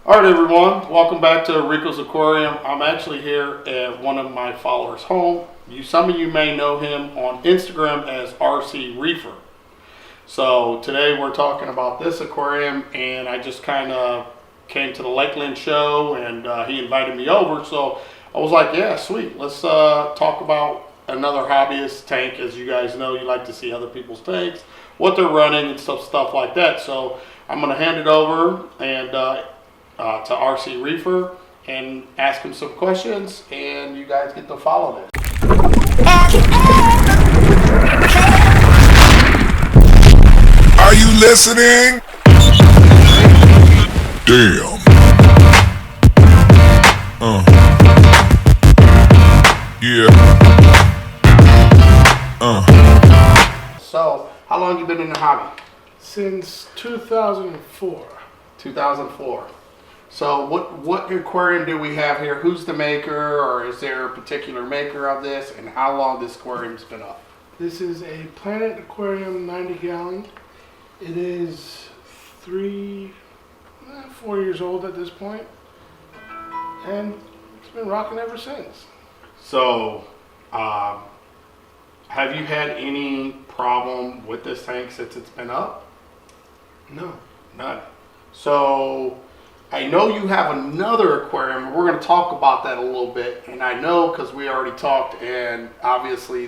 All right, everyone. Welcome back to Rico's Aquarium. I'm actually here at one of my followers' home. Some of you may know him on Instagram as RC Reefer. So today we're talking about this aquarium, and I just kind of came to the Lakeland show, and he invited me over. So I was like, yeah, sweet. Let's talk about another hobbyist tank. As you guys know, you like to see other people's tanks, what they're running, and stuff like that. So I'm going to hand it over and to RC Reefer and ask him some questions, and you guys get to follow this. Are you listening? Damn. Yeah. So, how long you been in the hobby? Since 2004. 2004. So what aquarium do we have here? Who's the maker, or is there a particular maker of this, and how long this aquarium's been up? This is a Planet Aquarium 90 gallon. It is 4 years old at this point, and it's been rocking ever since. So, have you had any problem with this tank since it's been up? No. None. So, I know you have another aquarium. We're going to talk about that a little bit, and I know because we already talked, and obviously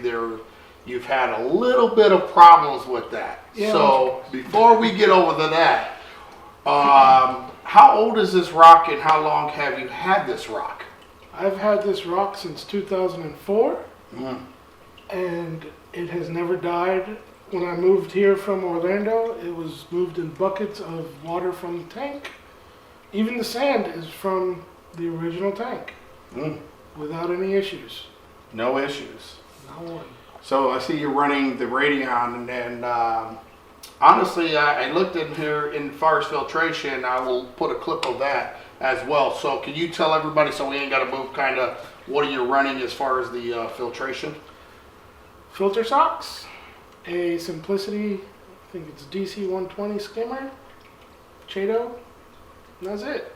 you've had a little bit of problems with that. Yeah. So before we get over to that, how old is this rock, and how long have you had this rock? I've had this rock since 2004, Mm. and it has never died. When I moved here from Orlando, it was moved in buckets of water from the tank. Even the sand is from the original tank, without any issues. No issues. Not one. So I see you're running the Radion, and honestly, I looked in here in far as filtration. I will put a clip of that as well. So can you tell everybody, so we ain't got to move, kind of what are you running as far as the filtration? Filter socks, a Simplicity, I think it's DC 120 skimmer, Chato, and that's it.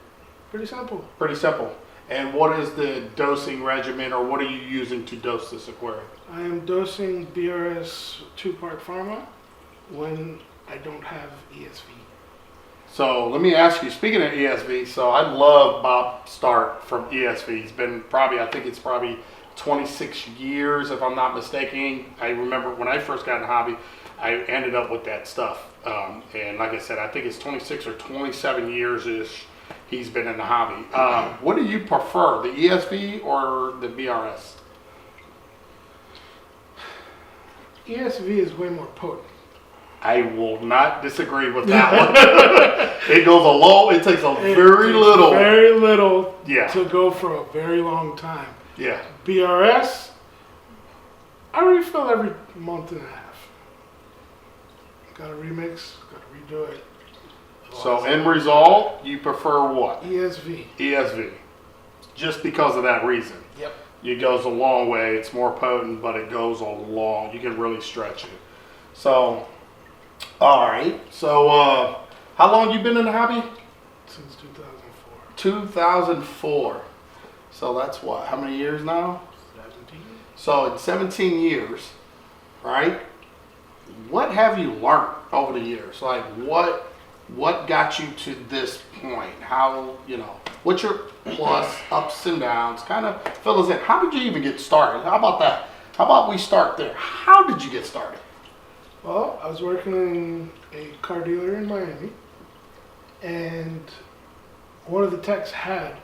Pretty simple. Pretty simple. And what is the dosing regimen, or what are you using to dose this aquarium? I am dosing BRS 2-part Pharma when I don't have ESV. So let me ask you, speaking of ESV, so I love Bob Stark from ESV. He's been I think it's probably 26 years, if I'm not mistaken. I remember when I first got in the hobby, I ended up with that stuff. And like I said, I think it's 26 or 27 years-ish he's been in the hobby. What do you prefer, the ESV or the BRS? ESV is way more potent. I will not disagree with that one. It takes very little yeah. to go for a very long time. Yeah. BRS, I refill every month and a half. Got to remix, got to redo it. So end result, you prefer what? ESV. ESV. Just because of that reason. Yep. It goes a long way. It's more potent, but it goes a long. You can really stretch it. So, all right. So, how long you been in the hobby? Since 2004. 2004. So that's what? How many years now? 17. So in 17 years, right? What have you learned over the years? Like what got you to this point? How, what's your plus, ups and downs? Kind of fill us in. How did you even get started? How about that? How about we start there? How did you get started? Well, I was working in a car dealer in Miami, and one of the techs had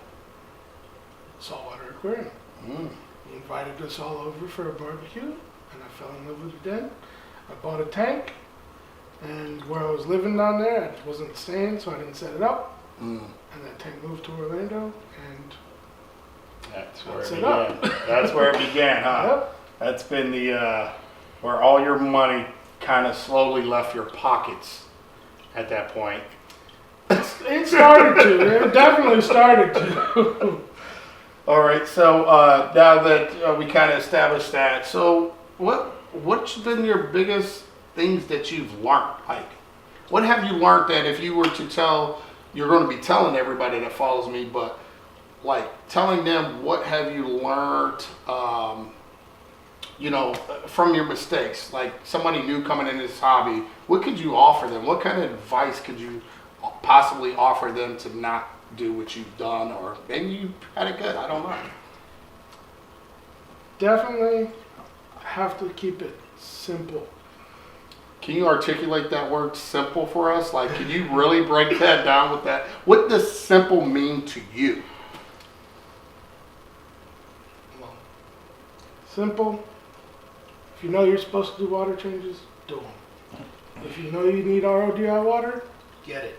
Saltwater Aquarium. He invited us all over for a barbecue, and I fell in love with it then. I bought a tank, and where I was living down there, I wasn't staying, so I didn't set it up. And that tank moved to Orlando, and that's where it began. That's where it began, huh? Yep. That's been the where all your money kind of slowly left your pockets at that point. It started to. It definitely started to. All right. So now that we kind of established that, so what's been your biggest things that you've learned? Like, what have you learned that if you were to tell you're going to be telling everybody that follows me, but like telling them what have you learned, from your mistakes. Like somebody new coming into this hobby, what could you offer them? What kind of advice could you possibly offer them to not do what you've done, or maybe you had it good? I don't know. Definitely have to keep it simple. Can you articulate that word simple for us? Like, can you really break that down with that? What does simple mean to you? Well, simple. If you know you're supposed to do water changes, do them. If you know you need RODI water, get it.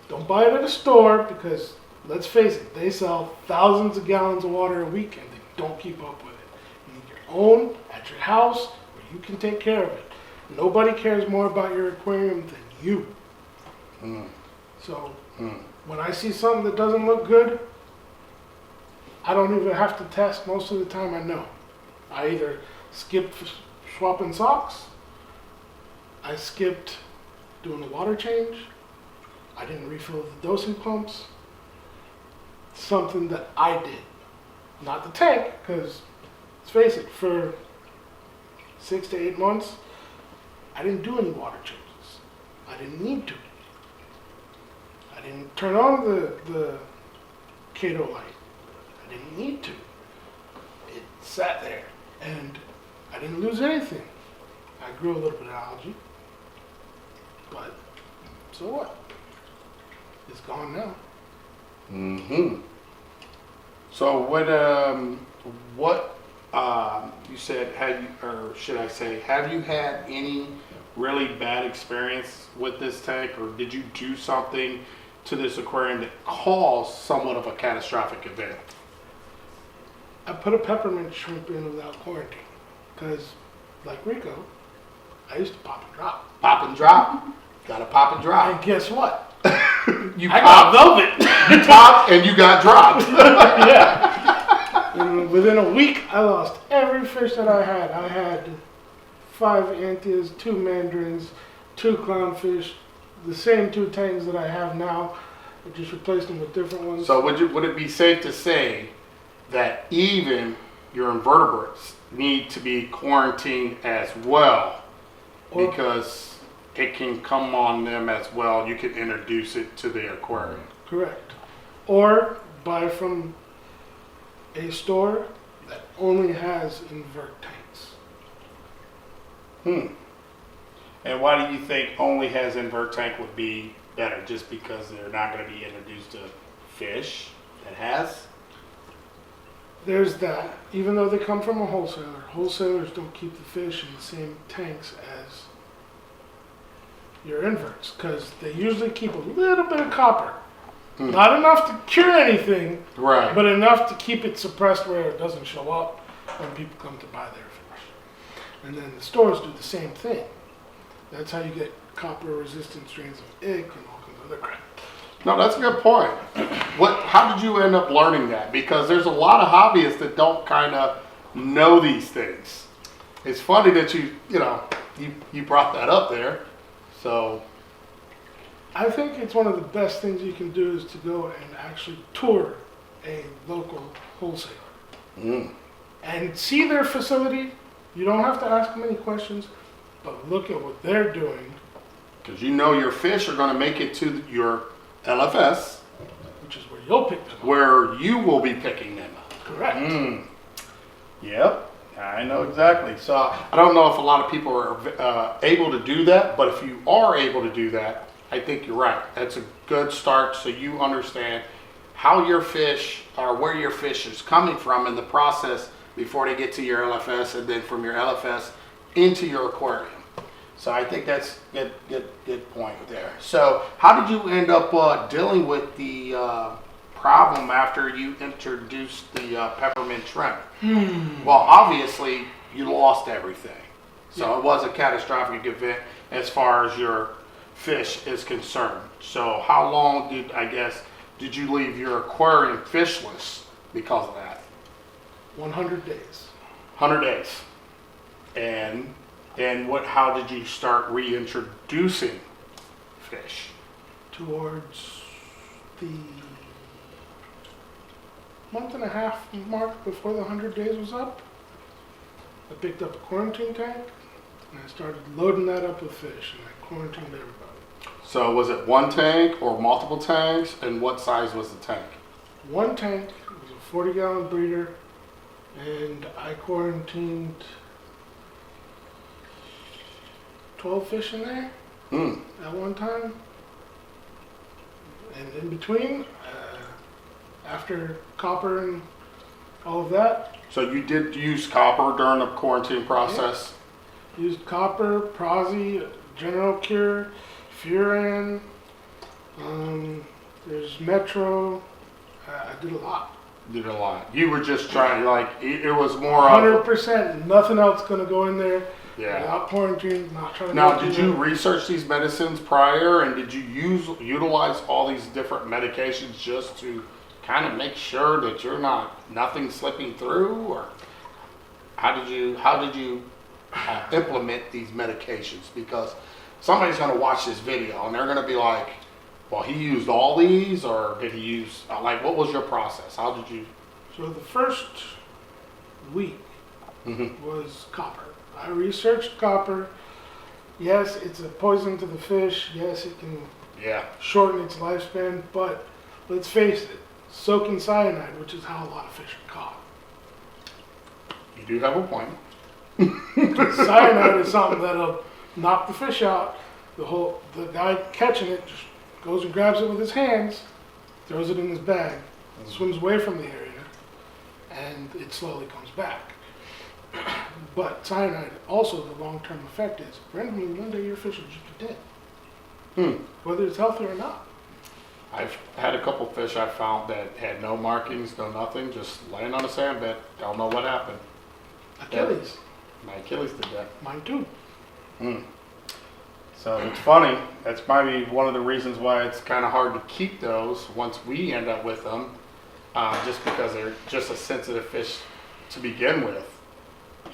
Don't buy it at a store because, let's face it, they sell thousands of gallons of water a week and they don't keep up with it. You need your own at your house where you can take care of it. Nobody cares more about your aquarium than you. So when I see something that doesn't look good, I don't even have to test. Most of the time I know. I either skipped swapping socks, I skipped doing a water change, I didn't refill the dosing pumps. Something that I did. Not the tank, because let's face it, for 6 to 8 months, I didn't do any water changes. I didn't need to. I didn't turn on the Kato light. I didn't need to. It sat there, and I didn't lose anything. I grew a little bit of algae, but so what? It's gone now. So what you said, have you had any really bad experience with this tank, or did you do something to this aquarium that caused somewhat of a catastrophic event? I put a peppermint shrimp in without quarantine, because like Rico, I used to pop and drop. Pop and drop. Gotta pop and drop. And guess what? You I popped, got velvet. you popped and you got dropped. Yeah. And within a week, I lost every fish that I had. I had 5 antias, 2 mandarins, 2 clownfish, the same 2 tangs that I have now. I just replaced them with different ones. So would it be safe to say that even your invertebrates need to be quarantined as well, because it can come on them as well? You can introduce it to the aquarium. Correct. Or buy from a store that only has invert tanks. And why do you think only has invert tank would be better? Just because they're not going to be introduced to fish that has? There's that. Even though they come from a wholesaler, wholesalers don't keep the fish in the same tanks as your inverts, because they usually keep a little bit of copper. Not enough to cure anything, Right. but enough to keep it suppressed where it doesn't show up when people come to buy their fish. And then the stores do the same thing. That's how you get copper-resistant strains of ick and all kinds of other crap. No, that's a good point. How did you end up learning that? Because there's a lot of hobbyists that don't kind of know these things. It's funny that you brought that up there. So I think it's one of the best things you can do is to go and actually tour a local wholesaler and see their facility. You don't have to ask them any questions, but look at what they're doing. because you know your fish are going to make it to your LFS, which is where you'll pick them up. where you will be picking them up. Correct. Yep, I know exactly. So I don't know if a lot of people are able to do that, but if you are able to do that, I think you're right. That's a good start, so you understand how your fish, or where your fish is coming from in the process before they get to your LFS, and then from your LFS into your aquarium. So I think that's good point there. So how did you end up dealing with the problem after you introduced the peppermint shrimp? Well, obviously you lost everything. So it was a catastrophic event as far as your fish is concerned. So how long did you leave your aquarium fishless because of that? 100 days. 100 days. And how did you start reintroducing fish? Towards the month and a half mark before the 100 days was up, I picked up a quarantine tank and I started loading that up with fish and I quarantined everybody. So was it one tank or multiple tanks, and what size was the tank? One tank, it was a 40-gallon breeder, and I quarantined 12 fish in there at one time. And in between, after copper and all of that, So you did use copper during the quarantine process? used copper, Prozzy, General Cure, Furan, there's Metro. I did a lot. Did a lot. You were just trying, like, it was more of... 100%, nothing else gonna go in there. Yeah. Not quarantine, not trying to... Now, do did you that. research these medicines prior, and did you utilize all these different medications just to kind of make sure that you're nothing slipping through, or how did you implement these medications? Because somebody's going to watch this video and they're going to be like, well, he used all these, or did he use, like, what was your process? How did you? So the first week was copper. I researched copper. Yes, it's a poison to the fish. Yes, it can Yeah. shorten its lifespan, but let's face it, soak in cyanide, which is how a lot of fish are caught. You do have a point. Cyanide is something that'll knock the fish out. The guy catching it just goes and grabs it with his hands, throws it in his bag, swims away from the area, and it slowly comes back. But cyanide, also the long-term effect is, randomly one day your fish will just be dead. Whether it's healthy or not. I've had a couple fish I found that had no markings, no nothing, just laying on a sand bed. Don't know what happened. Achilles. My Achilles did that. Mine too. So it's funny. That's maybe one of the reasons why it's kind of hard to keep those once we end up with them, just because they're just a sensitive fish to begin with.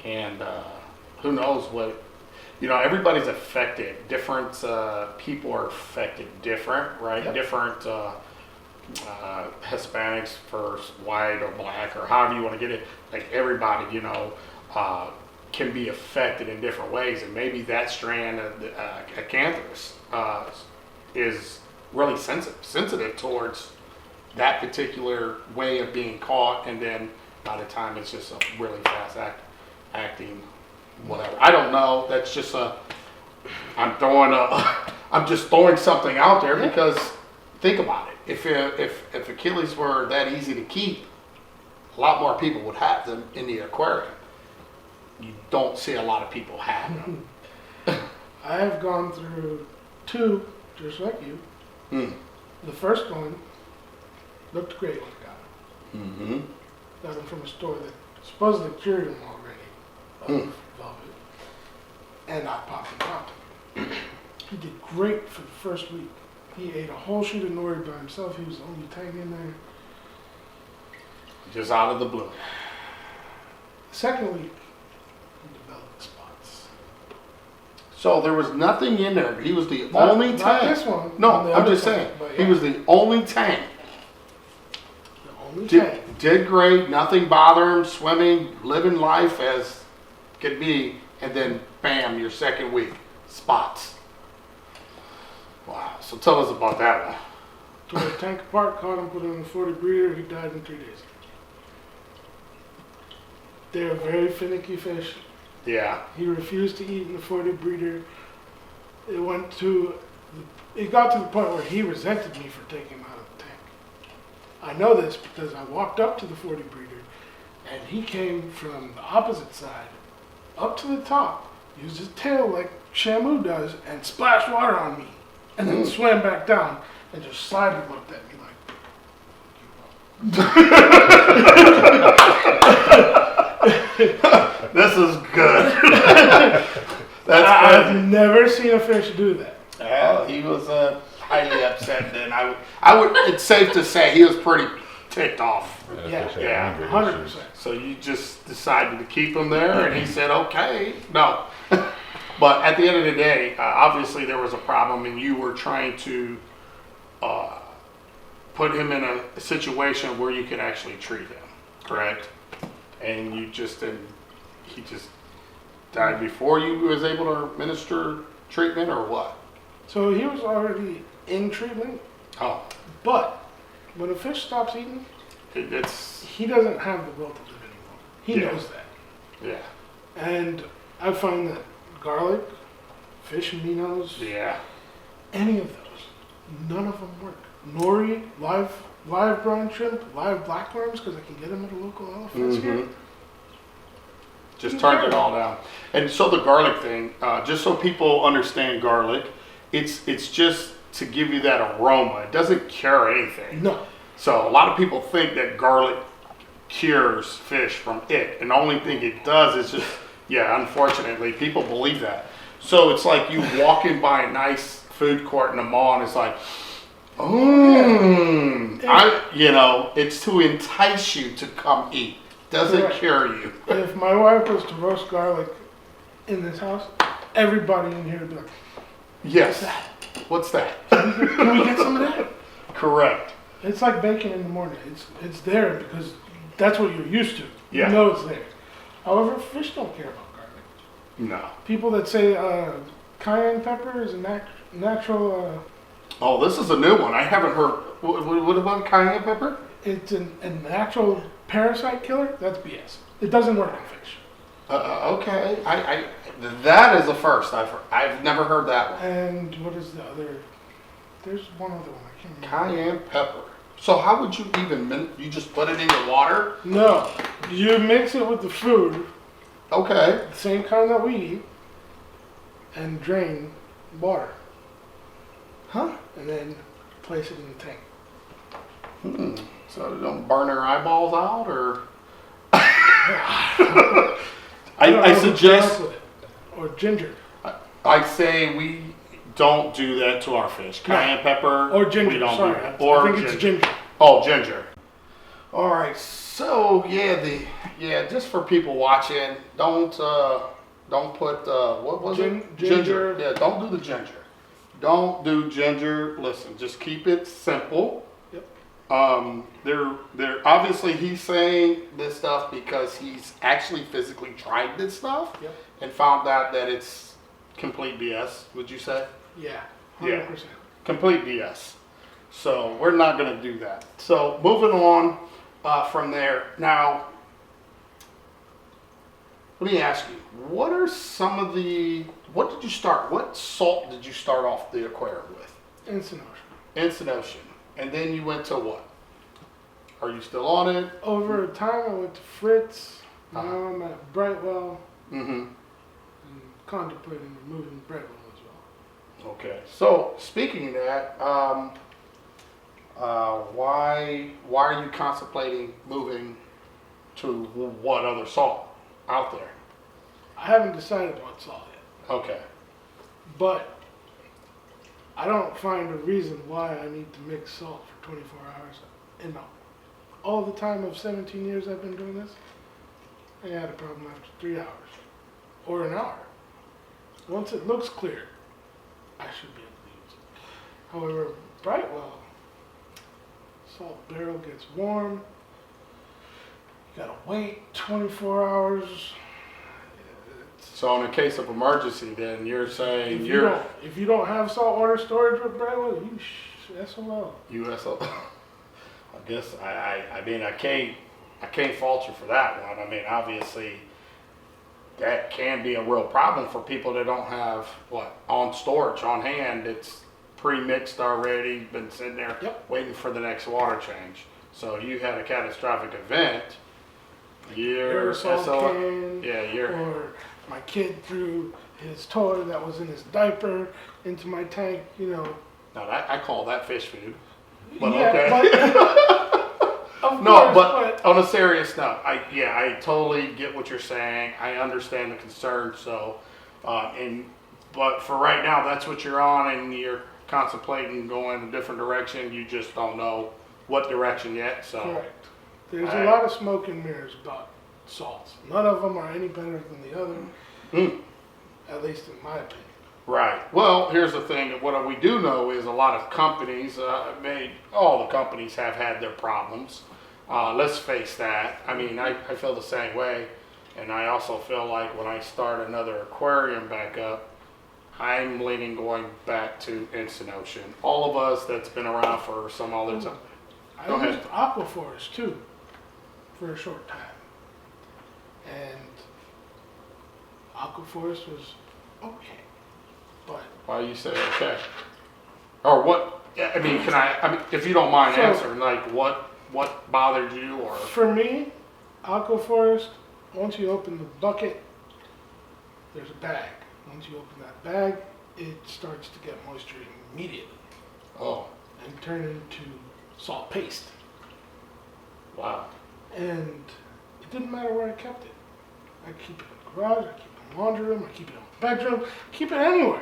And who knows what, everybody's affected. Different people are affected different, right? Yep. Different Hispanics first, white or black, or however you want to get it. Like everybody, can be affected in different ways, and maybe that strand of the Acanthus is really sensitive towards that particular way of being caught, and then by the time it's just a really fast acting whatever. I don't know. That's just I'm just throwing something out there because think about it. If Achilles were that easy to keep, a lot more people would have them in the aquarium. You don't see a lot of people have them. I have gone through two, just like you. The first one looked great when I got him. Got him from a store that supposedly cured him already of velvet, and I popped him out. He did great for the first week. He ate a whole shoot of nori by himself. He was the only tank in there. Just out of the blue. The second week, he developed spots. So there was nothing in there. He was the only tank. Not this one. No, the I'm other just tank, saying. but He was the only tank. the only tank. Did great. Nothing bothered him. Swimming, living life as could be. And then, bam, your second week. Spots. Wow. So tell us about that one. Tore the tank apart, caught him, put him in a 40 breeder. He died in 3 days. They're very finicky fish. Yeah. He refused to eat in the 40 breeder. It got to the point where he resented me for taking him out of the tank. I know this because I walked up to the 40 breeder and he came from the opposite side up to the top, used his tail like Shamu does, and splashed water on me. And then swam back down and just slyly looked at me like, This is good. I've never seen a fish do that. Well, he was highly upset then. It's safe to say he was pretty ticked off. Yeah, 100%. So you just decided to keep him there, and he said, okay. No. But at the end of the day, obviously there was a problem, and you were trying to put him in a situation where you could actually treat him, correct? And he just died before you was able to administer treatment, or what? So he was already in treatment, Oh, but when a fish stops eating, it's he doesn't have the will to live anymore. He Yeah. knows that. yeah, And I find that garlic, fish aminos, yeah. any of those, none of them work. Nori, live brine shrimp, live blackworms, because I can get them at a local elephant here. Mhm. Just turned it all down. And so the garlic thing, just so people understand garlic, it's just to give you that aroma. It doesn't cure anything. No. So a lot of people think that garlic cures fish from it, and the only thing it does is just, yeah, unfortunately, people believe that. So it's like you walking by a nice food court in the mall, and it's like, it's to entice you to come eat. Doesn't Correct. cure you. If my wife was to roast garlic in this house, everybody in here would be like, Yes. What's that? can we get some of that? Correct. It's like bacon in the morning. It's there because that's what you're used to. Yeah. You know it's there. However, fish don't care about garlic. No. People that say cayenne pepper is a natural, Oh, this is a new one. I haven't heard. What about cayenne pepper? it's a natural parasite killer. That's BS. It doesn't work on fish. Okay. That is a first. I've never heard that one. And what is the other? There's one other one. I can't remember. Cayenne pepper. So how would you even? You just put it in your water? No, you mix it with the food, Okay. the same kind that we eat, and drain water, Huh? and then place it in the tank. So they don't burn their eyeballs out, or? don't know I who came up suggest. with it. Or ginger. I say we don't do that to our fish. Cayenne pepper. Or ginger. We don't Sorry. do that. Or I think it's ginger. Oh, ginger. All right. So just for people watching, don't put what was it? Ginger. Yeah, don't do the ginger. Don't do ginger. Listen, just keep it simple. Yep. They're obviously he's saying this stuff because he's actually physically tried this stuff Yep. and found out that it's complete BS. Would you say? Yeah. Yeah. 100%. Complete BS. So we're not going to do that. So moving on from there. Now, let me ask you, what are some of what salt did you start off the aquarium with? Instant ocean. Instant Ocean. And then you went to what? Are you still on it? Over time, I went to Fritz. Now Uh-huh. I'm at Brightwell Mm-hmm. and contemplating removing Brightwell as well. Okay. So speaking of that, why are you contemplating moving to what other salt out there? I haven't decided what salt yet, Okay. but I don't find a reason why I need to mix salt for 24 hours. And all the time of 17 years I've been doing this, I had a problem after 3 hours or an hour. Once it looks clear, I should be able to use it. However, Brightwell, salt barrel gets warm. You gotta wait 24 hours. So in a case of emergency, then you're saying If you don't have saltwater storage with Brightwell, you SOL. USO. I guess I mean I can't fault you for that one. I mean obviously that can be a real problem for people that don't have on storage on hand. It's pre-mixed already, been sitting there Yep. waiting for the next water change. So you had a catastrophic event. You're Aerosol SOL. can, Yeah, you're. or my kid threw his toy that was in his diaper into my tank, Now I call that fish food. But yeah, okay. Of No, course, but on a serious note, I totally get what you're saying. I understand the concern. So, but for right now, that's what you're on, and you're contemplating going a different direction. You just don't know what direction yet. So, correct. There's Alright. a lot of smoke and mirrors about salts. None of them are any better than the other, Mm. at least in my opinion. Right. Well, here's the thing. What we do know is a lot of companies, all the companies have had their problems. Let's face that. I mean, I feel the same way. And I also feel like when I start another aquarium back up, I'm leaning going back to Instant Ocean. All of us that's been around for some other time. I Go ahead. used Aquaforest too for a short time. And Aquaforest was okay. But Why you say okay? Or what? I mean, I mean, if you don't mind So- answering, like what bothered you, or for me, Aquaforest, once you open the bucket, there's a bag. Once you open that bag, it starts to get moisture immediately oh, and turn into salt paste. wow, And it didn't matter where I kept it. I keep it in the garage, I keep it in the laundry room, I keep it in the bedroom, keep it anywhere.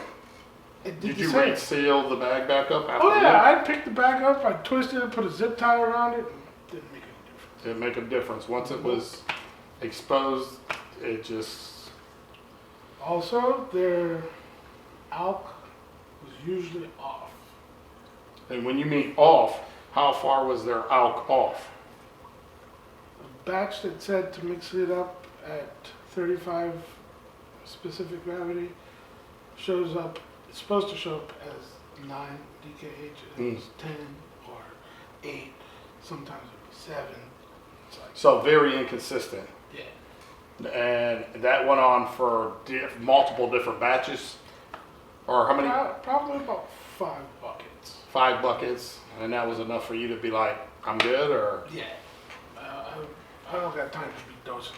It did did the you same. reseal the bag back up after Oh yeah, that? I picked the bag up, I twisted it, put a zip tie around it, and it didn't make any difference. Did it make a difference once it was exposed? It just Also, their alk was usually off. and when you mean off, how far was their alk off? A batch that said to mix it up at 35 specific gravity shows up, it's supposed to show up as 9 DKH, and it was 10 or 8, sometimes it was 7. It's like, So very inconsistent, yeah. and that went on for multiple different batches, or how many? Probably about 5 buckets. 5 buckets, and that was enough for you to be like, I'm good, or? Yeah. I don't got time to be dosing.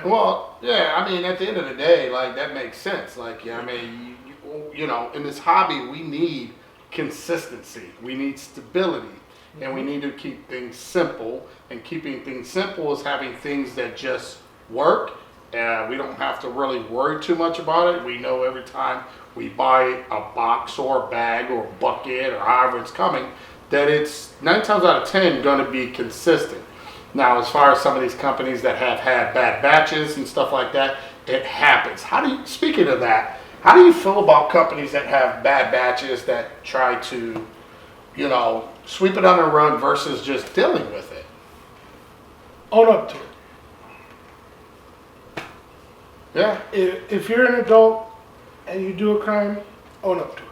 Well, yeah, I mean, at the end of the day, like, that makes sense. Like, yeah, I mean, you know, in this hobby, we need consistency. We need stability. And we need to keep things simple. And keeping things simple is having things that just work. We don't have to really worry too much about it. We know every time we buy a box or a bag or a bucket or however it's coming, that it's 9 times out of 10 going to be consistent. Now, as far as some of these companies that have had bad batches and stuff like that, it happens. Speaking of that, how do you feel about companies that have bad batches that try to, you know, sweep it under the rug versus just dealing with it? Own up to it. Yeah. If you're an adult and you do a crime, own up to it.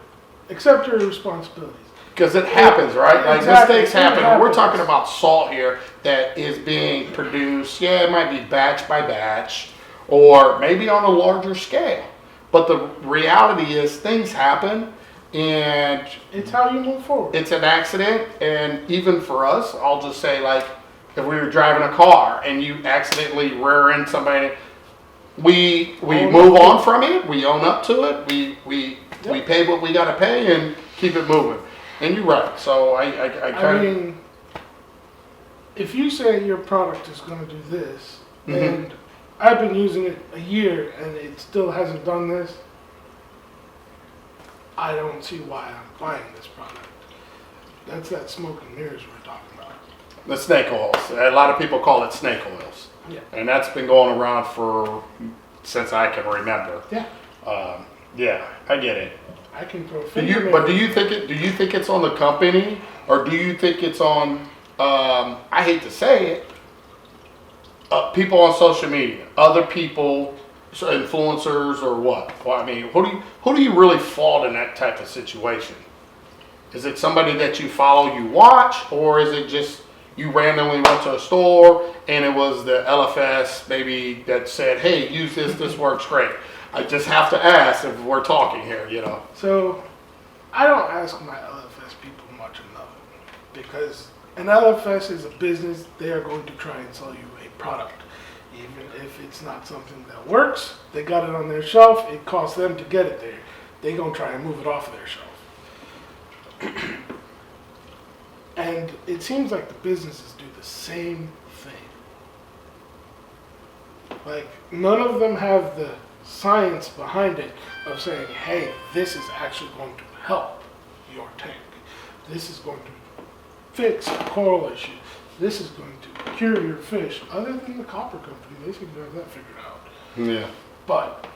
Accept your responsibilities. Because it happens, right? Like, Exactly. mistakes happen. It And we're happens. talking about salt here that is being produced. Yeah, it might be batch by batch or maybe on a larger scale. But the reality is things happen, and It's how you move forward. it's an accident. And even for us, I'll just say, like, if we were driving a car and you accidentally rear end somebody, we move on from it. We own up to it. We pay what we got to pay and keep it moving. And you're right. So I I kind of. mean, if you say your product is going to do this, and I've been using it a year and it still hasn't done this, I don't see why I'm buying this product. That's that smoke and mirrors we're talking about. The snake oils. A lot of people call it snake oils. Yeah. And that's been going around since I can remember. Yeah. Yeah, I get it. I can throw Do you think it's on the company, or do you think it's on? I hate to say it. People on social media, other people, influencers, or what? Well, I mean, who do you really fault in that type of situation? Is it somebody that you follow, you watch, or is it just you randomly went to a store and it was the LFS maybe that said, "Hey, use this. This works great." I just have to ask if we're talking here, you know. So, I don't ask my LFS people much enough because an LFS is a business. They are going to try and sell you a product. Even if it's not something that works, they got it on their shelf, it costs them to get it there. They're going to try and move it off of their shelf. And it seems like the businesses do the same thing. Like, none of them have the science behind it of saying, hey, this is actually going to help your tank. This is going to fix a coral issue. This is going to cure your fish. Other than the copper company, they seem to have that figured out. Yeah. But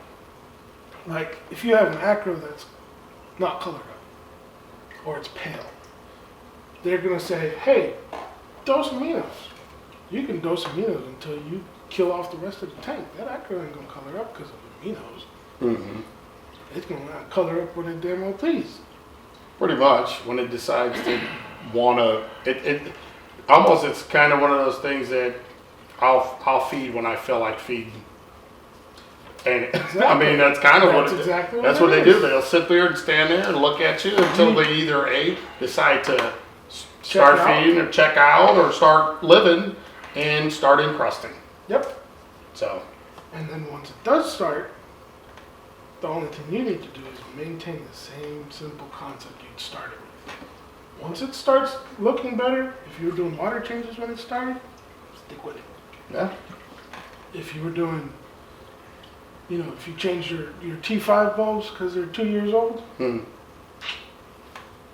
Like, if you have an acro that's not colored up, or it's pale, they're gonna say, hey, dose aminos. You can dose aminos until you kill off the rest of the tank. That acro ain't gonna color up because of aminos. Mm-hmm. It's gonna color up when it damn well please. Pretty much, when it decides to wanna, it almost, it's kind of one of those things that I'll feed when I feel like feeding. And Exactly. I mean, that's kind of That's what it, exactly that's what what it they is. do. They'll sit there and stand there and look at you until they either decide to start out. feeding or check out or start living and start encrusting. Yep. So, And then once it does start, the only thing you need to do is maintain the same simple concept you'd started with. Once it starts looking better, if you were doing water changes when it started, stick with it. yeah. If you were doing, if you changed your T5 bulbs because they're 2 years old, Hmm.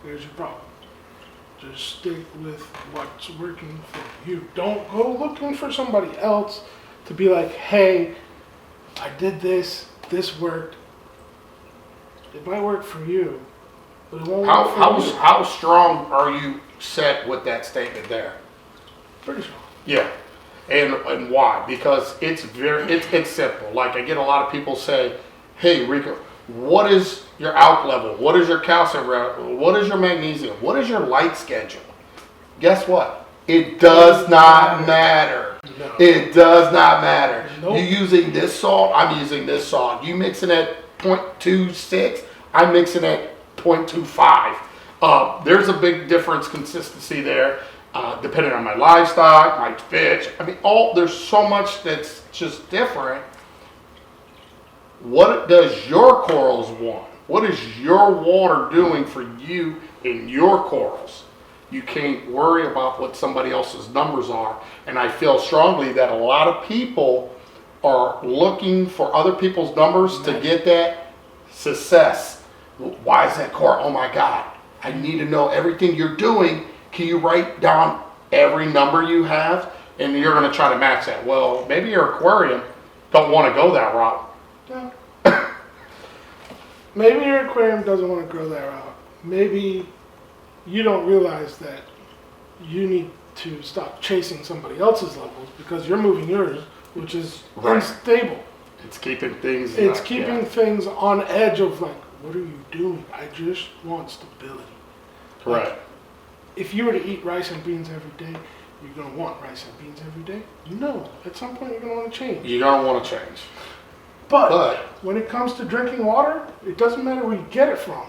there's your problem. Just stick with what's working for you. Don't go looking for somebody else to be like, hey, I did this worked. It might work for you, but it won't work for you. How strong are you set with that statement there? Pretty strong. Yeah. And why? Because it's it's simple. Like, I get a lot of people say, hey, Rico, what is your alk level? What is your calcium level? What is your magnesium? What is your light schedule? Guess what? It does not matter. No. It does not matter. Nope. You using this salt, I'm using this salt. You mixing at 0.26, I'm mixing at 0.25. There's a big difference, consistency there. Depending on my livestock, my fish. I mean, there's so much that's just different. What does your corals want? What is your water doing for you in your corals? You can't worry about what somebody else's numbers are. And I feel strongly that a lot of people are looking for other people's numbers to get that success. Why is that coral? Oh my God, I need to know everything you're doing. Can you write down every number you have? And you're going to try to match that. Well, maybe your aquarium don't want to go that route. No. Maybe your aquarium doesn't want to grow that route. Maybe you don't realize that you need to stop chasing somebody else's levels because you're moving yours, which is Right. unstable. It's keeping things. It's keeping things on edge of like, what are you doing? I just want stability. Right. If you were to eat rice and beans every day, you're going to want rice and beans every day? No. At some point, you're going to want to change. You're going to want to change. But when it comes to drinking water, it doesn't matter where you get it from.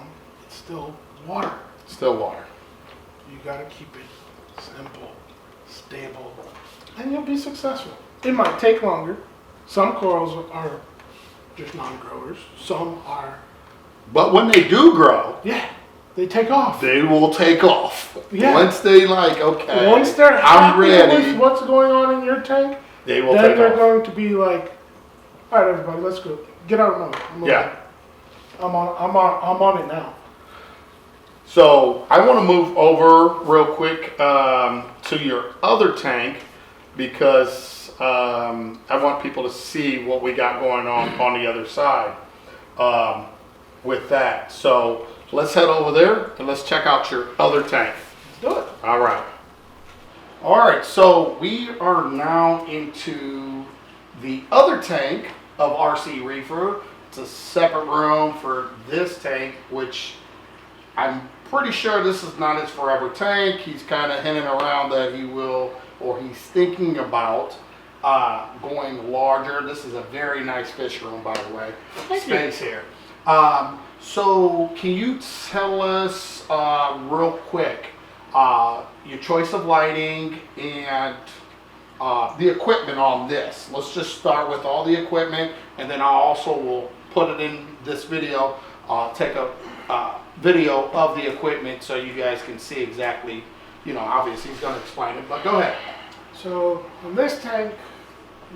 It's still water. Still water. You got to keep it simple, stable, and you'll be successful. It might take longer. Some corals are just non-growers. Some are, But when they do grow, they take off. they will take off. Yeah. Once they okay, Once they're I'm happy ready, with what's going on in your tank, they will then take they're off. going to be like, all right, everybody, let's go. Get out of mode. Yeah. I'm on it now. So I want to move over real quick to your other tank because I want people to see what we got going on the other side with that. So let's head over there and let's check out your other tank. Let's do it. All right. All right, so we are now into the other tank of RC Reefer. It's a separate room for this tank, which I'm pretty sure this is not his forever tank. He's kind of hinting around that he will, or he's thinking about going larger. This is a very nice fish room, by the way. Space here. So can you tell us real quick your choice of lighting and the equipment on this? Let's just start with all the equipment, and then I also will put it in this video, take a video of the equipment so you guys can see exactly, obviously he's going to explain it, but go ahead. So on this tank,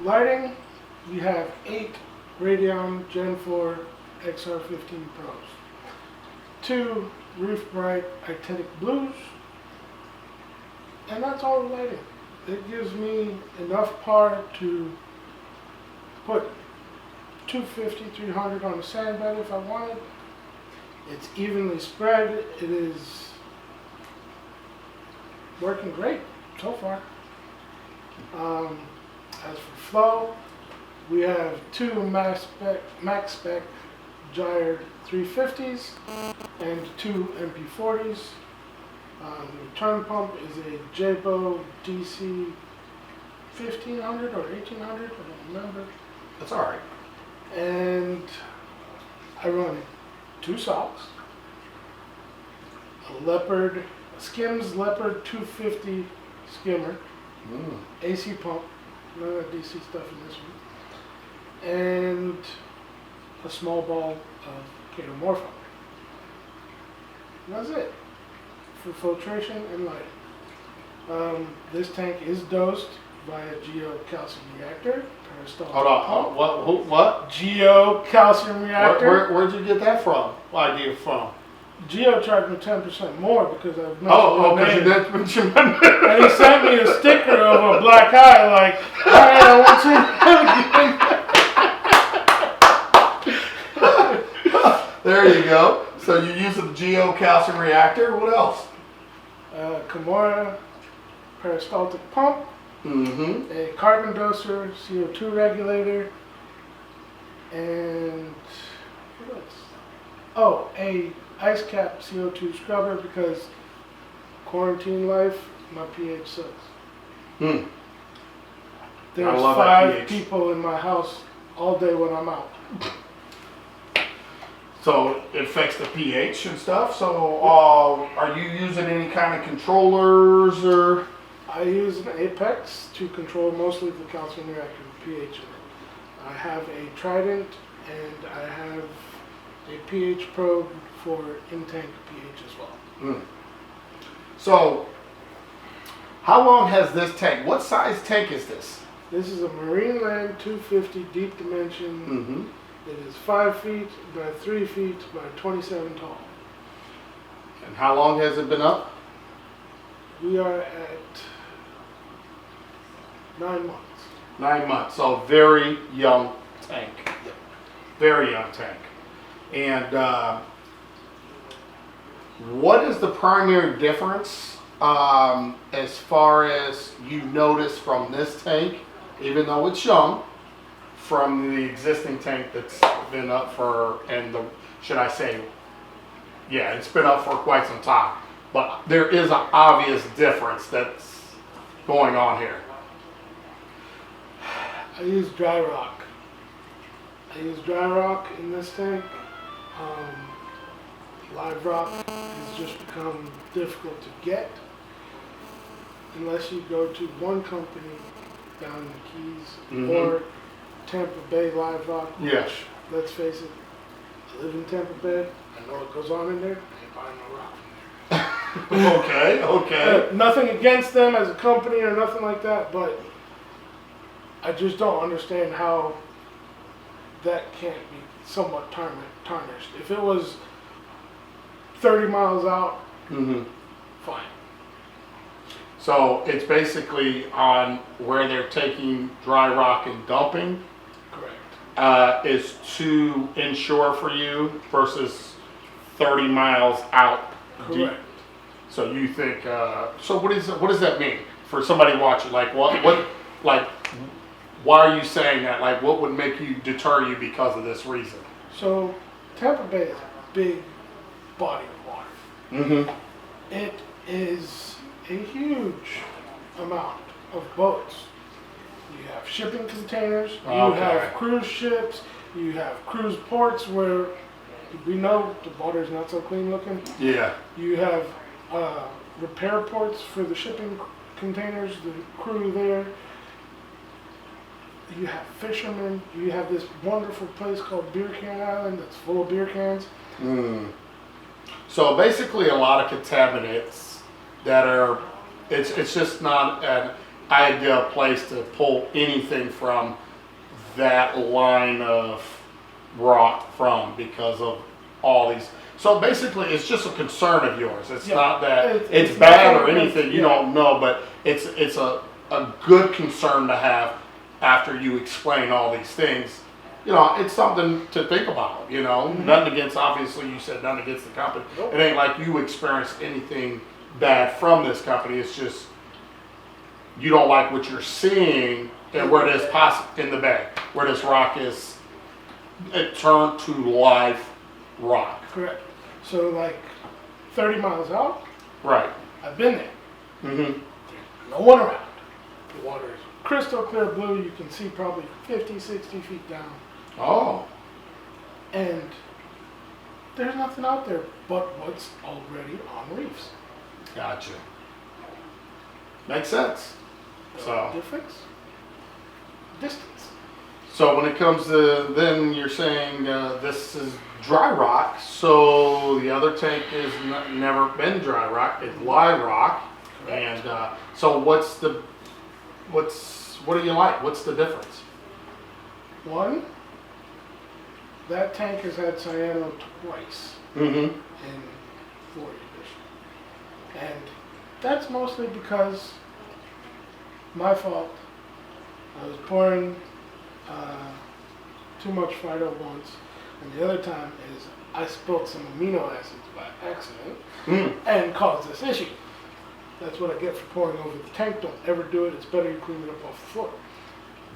lighting, we have 8 Radeon Gen 4 XR15 Pros, 2 Roof Bright Actinic Blues, and that's all the lighting. It gives me enough power to put 250, 300 on the sand bed if I wanted. It's evenly spread. It is working great so far. As for flow, we have two max spec gyred 350s and two MP40s. The return pump is a Jabo DC 1500 or 1800, I don't remember. That's all right. And I run two socks, a Skims Leopard 250 skimmer, AC pump, none of that DC stuff in this one, and a small ball of Catomorpho. And that's it for filtration and lighting. This tank is dosed by a geocalcium reactor. Hold on. What? Geocalcium reactor. Where'd you get that from? Idea from? Geo charged me 10% more because I've mentioned Because you my name. didn't mention my name. And he sent me a sticker of a black eye, like, all right, I want you. There you go. So you use a geocalcium reactor. What else? Kimura peristaltic pump, a carbon doser, CO2 regulator, and what else? Oh, a ice cap CO2 scrubber because quarantine life, my pH sucks. I There's love that 5 pH. people in my house all day when I'm out. So it affects the pH and stuff. So are you using any kind of controllers or? I use an Apex to control mostly the calcium reactor pH in it. I have a Trident and I have a pH probe for in-tank pH as well. So how long has this tank? What size tank is this? This is a Marine Land 250 deep dimension. It is 5 feet by 3 feet by 27 tall. And how long has it been up? We are at 9 months. 9 months. So very young tank. Very young tank. And what is the primary difference as far as you notice from this tank, even though it's young, from the existing tank that's been up for, it's been up for quite some time. But there is an obvious difference that's going on here. I use dry rock. In this tank. Live rock has just become difficult to get unless you go to one company down in the Keys or Tampa Bay Live Rock. Yeah. Which, let's face it, I live in Tampa Bay. I know what goes on in there. I ain't buying no rock from there. Okay. Nothing against them as a company or nothing like that, but I just don't understand how that can't be somewhat tarnished. If it was 30 miles out, fine. So it's basically on where they're taking dry rock and dumping. Correct. Is to inshore for you versus 30 miles out deep. Correct. So you think? So what does that mean for somebody watching? Like why are you saying that? Like what would make you deter you because of this reason? So Tampa Bay is a big body of water. It is a huge amount of boats. You have shipping containers, you have cruise ships, you have cruise ports where we know the water is not so clean looking. Yeah. You have repair ports for the shipping containers, the crew there. You have fishermen. You have this wonderful place called Beer Can Island that's full of beer cans. So basically a lot of contaminants that are, it's just not an ideal place to pull anything from that line of rock from because of all these. So basically it's just a concern of yours. It's not that it's bad or anything, you don't know, but it's a good concern to have after you explain all these things you know, it's something to think about, you know. Nothing against, obviously, you said nothing against the company. Nope. It ain't like you experienced anything bad from this company. It's just you don't like what you're seeing and where this in the bay, where this rock is, it turned to live rock. Correct. So like 30 miles out, Right. I've been there. Mm-hmm. No one around. The water is crystal clear blue. You can see probably 50, 60 feet down. Oh. And there's nothing out there but what's already on reefs. Gotcha. Makes sense. So, Difference? Distance. so when it comes to, then you're saying this is dry rock, so the other tank is never been dry rock, it's live rock. Correct. And so what do you like? What's the difference? One, that tank has had cyano twice Mm-hmm. in 4 years. And that's mostly because my fault. I was pouring too much Fido once, and the other time is I spilled some amino acids by accident and caused this issue. That's what I get for pouring over the tank. Don't ever do it. It's better you clean it up off the floor.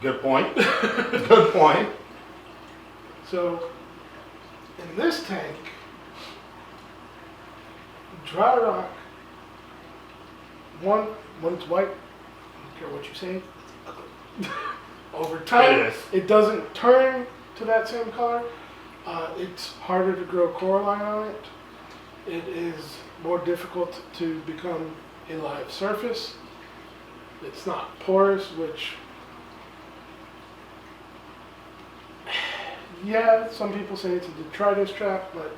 Good point. Good point. So, in this tank, dry rock, one, when it's white, I don't care what you say, it's ugly. Over time, It is. it doesn't turn to that same color. It's harder to grow coralline on it. It is more difficult to become a live surface. It's not porous, which, yeah, some people say it's a detritus trap, but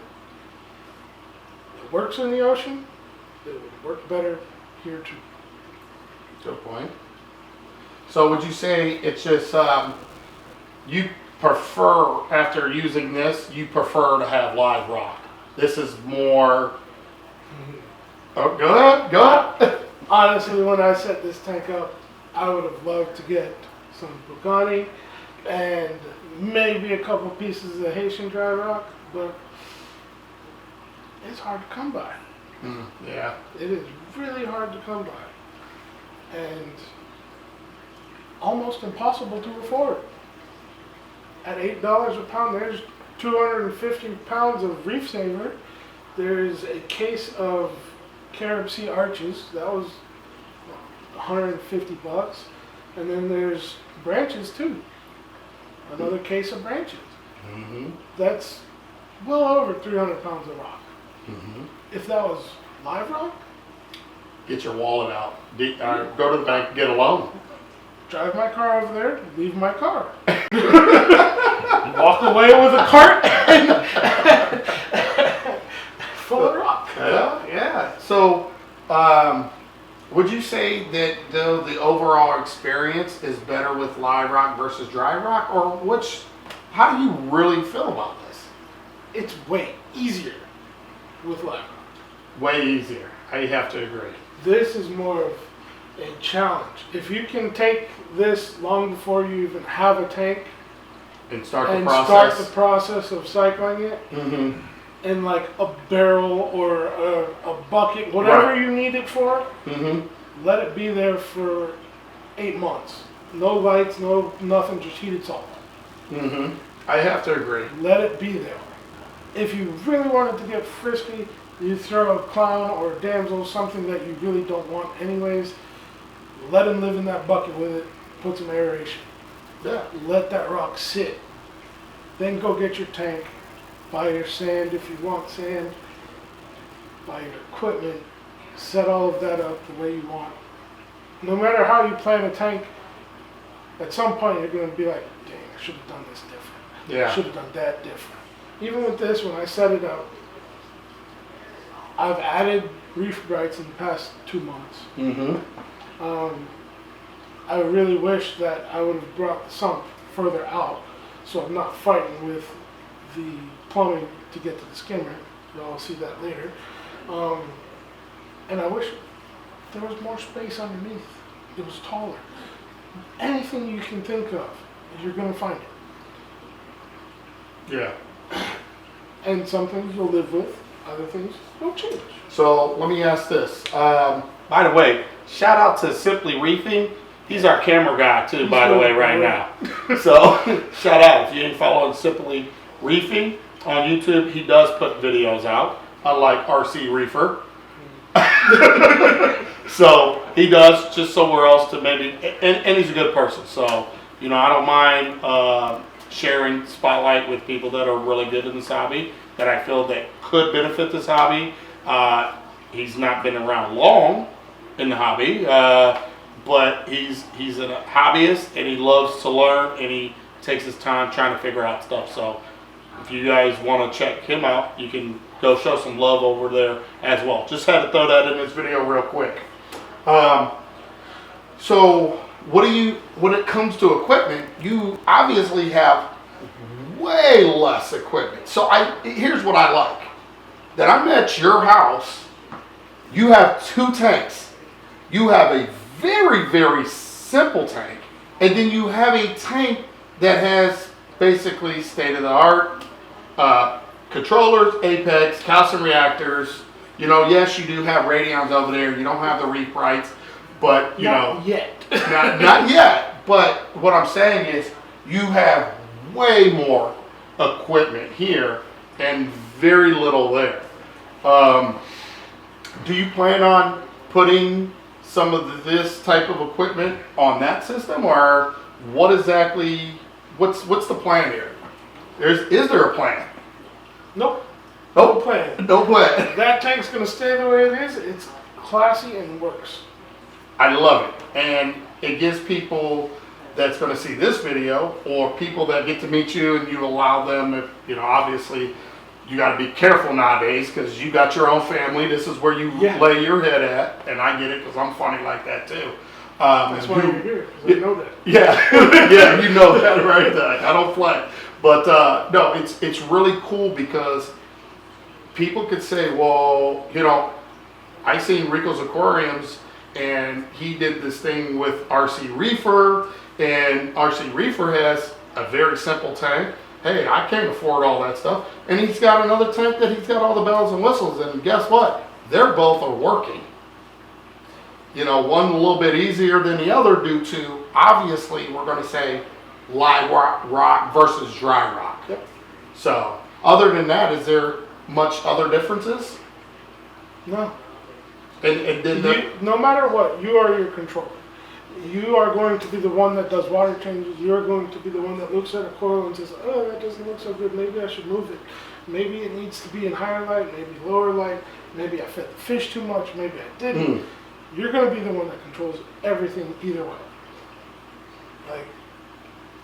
it works in the ocean. It would work better here too. Good point. So would you say it's just you prefer, after using this, you prefer to have live rock? This is more. Oh, good. Honestly, when I set this tank up, I would have loved to get some Bugani and maybe a couple pieces of Haitian dry rock, but it's hard to come by. Yeah. It is really hard to come by. And almost impossible to afford. At $8 a pound, there's 250 pounds of reef saver. There's a case of Carib Sea arches. That was $150. And then there's branches too. Another case of branches. Mm-hmm. That's well over 300 pounds of rock. Mm-hmm. If that was live rock, Get your wallet out. Go to the bank and get a loan. drive my car over there, leave my car. Walk away with a cart and full of rock. Yeah. So, would you say that though the overall experience is better with live rock versus dry rock, or which? How do you really feel about this? It's way easier with live rock. Way easier. I have to agree. This is more of a challenge. If you can take this long before you even have a tank And start the and process. start the process of cycling it Mm-hmm. in like a barrel or a bucket, whatever Right. you need it for, Mm-hmm. let it be there for 8 months. No lights, no nothing, just heated salt. Mm-hmm. I have to agree. Let it be there. If you really wanted to get frisky, you throw a clown or a damsel, something that you really don't want anyways, let him live in that bucket with it, put some aeration. Yeah. Let that rock sit. Then go get your tank, buy your sand if you want sand, buy your equipment, set all of that up the way you want. No matter how you plan a tank, at some point you're going to be like, dang, I should have done this different. I Yeah. should have done that different. Even with this, when I set it up, I've added reef brights in the past 2 months. Mm-hmm. I really wish that I would have brought the sump further out, so I'm not fighting with the plumbing to get to the skimmer. Y'all see that later. And I wish there was more space underneath. It was taller. Anything you can think of, you're going to find it. Yeah. And some things you'll live with, other things you'll change. So let me ask this. By the way, shout out to Simply Reefing. He's our camera guy too, by the way, right now. So shout out. If you ain't following Simply Reefing on YouTube, he does put videos out, unlike RC Reefer. So he does just somewhere else to maybe, and he's a good person. So, you know, I don't mind sharing spotlight with people that are really good in this hobby, that I feel that could benefit this hobby. He's not been around long in the hobby, but he's a hobbyist and he loves to learn and he takes his time trying to figure out stuff. So if you guys want to check him out, you can go show some love over there as well. Just had to throw that in this video real quick. So when it comes to equipment, you obviously have way less equipment. So here's what I like. That I'm at your house, you have 2 tanks. You have a very, very simple tank, and then you have a tank that has basically state-of-the-art controllers, apex, calcium reactors. You know, yes, you do have radions over there. You don't have the reef rights, but Not yet. not yet. But what I'm saying is, you have way more equipment here and very little there. Do you plan on putting some of this type of equipment on that system, or what exactly? What's the plan here? Is there a plan? Nope. Nope. No plan. No plan. That tank's gonna stay the way it is. It's classy and works. I love it, and it gives people that's going to see this video, or people that get to meet you and you allow them, if, you know, obviously you got to be careful nowadays because you got your own family. This is where you lay your head at, and I get it because I'm funny like that too. That's why you're here, because I know that. Yeah, yeah, you know that, right? I don't play, but no, it's really cool because people could say, well, you know, I seen Rico's Aquariums, and he did this thing with RC Reefer, and RC Reefer has a very simple tank. Hey, I can't afford all that stuff. And he's got another tank that he's got all the bells and whistles, and guess what? They're both are working. You know, one a little bit easier than the other due to, obviously, we're going to say live rock versus dry rock. Yep. So, other than that, is there much other differences? No. And then No matter what, you are your controller. You are going to be the one that does water changes. You're going to be the one that looks at a coral and says, oh, that doesn't look so good. Maybe I should move it. Maybe it needs to be in higher light, maybe lower light. Maybe I fed the fish too much. Maybe I didn't. You're going to be the one that controls everything either way. Like,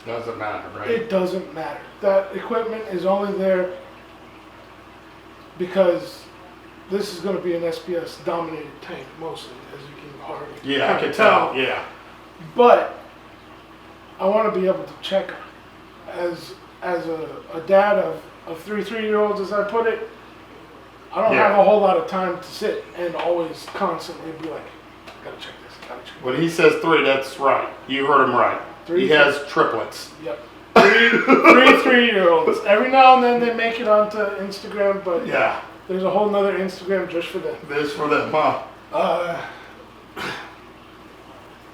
doesn't matter, right? it doesn't matter. That equipment is only there because this is going to be an SPS dominated tank mostly, as you can already I can tell. Yeah. But I want to be able to check as a dad of 3 3-year-olds, as I put it. I don't have a whole lot of time to sit and always constantly be like, gotta check this, gotta check this. When he says 3, that's right. You heard him right. 3, he has triplets. Yep. 3 3-year-olds. Every now and then they make it onto Instagram, but Yeah. there's a whole nother Instagram just for them. This for them, huh?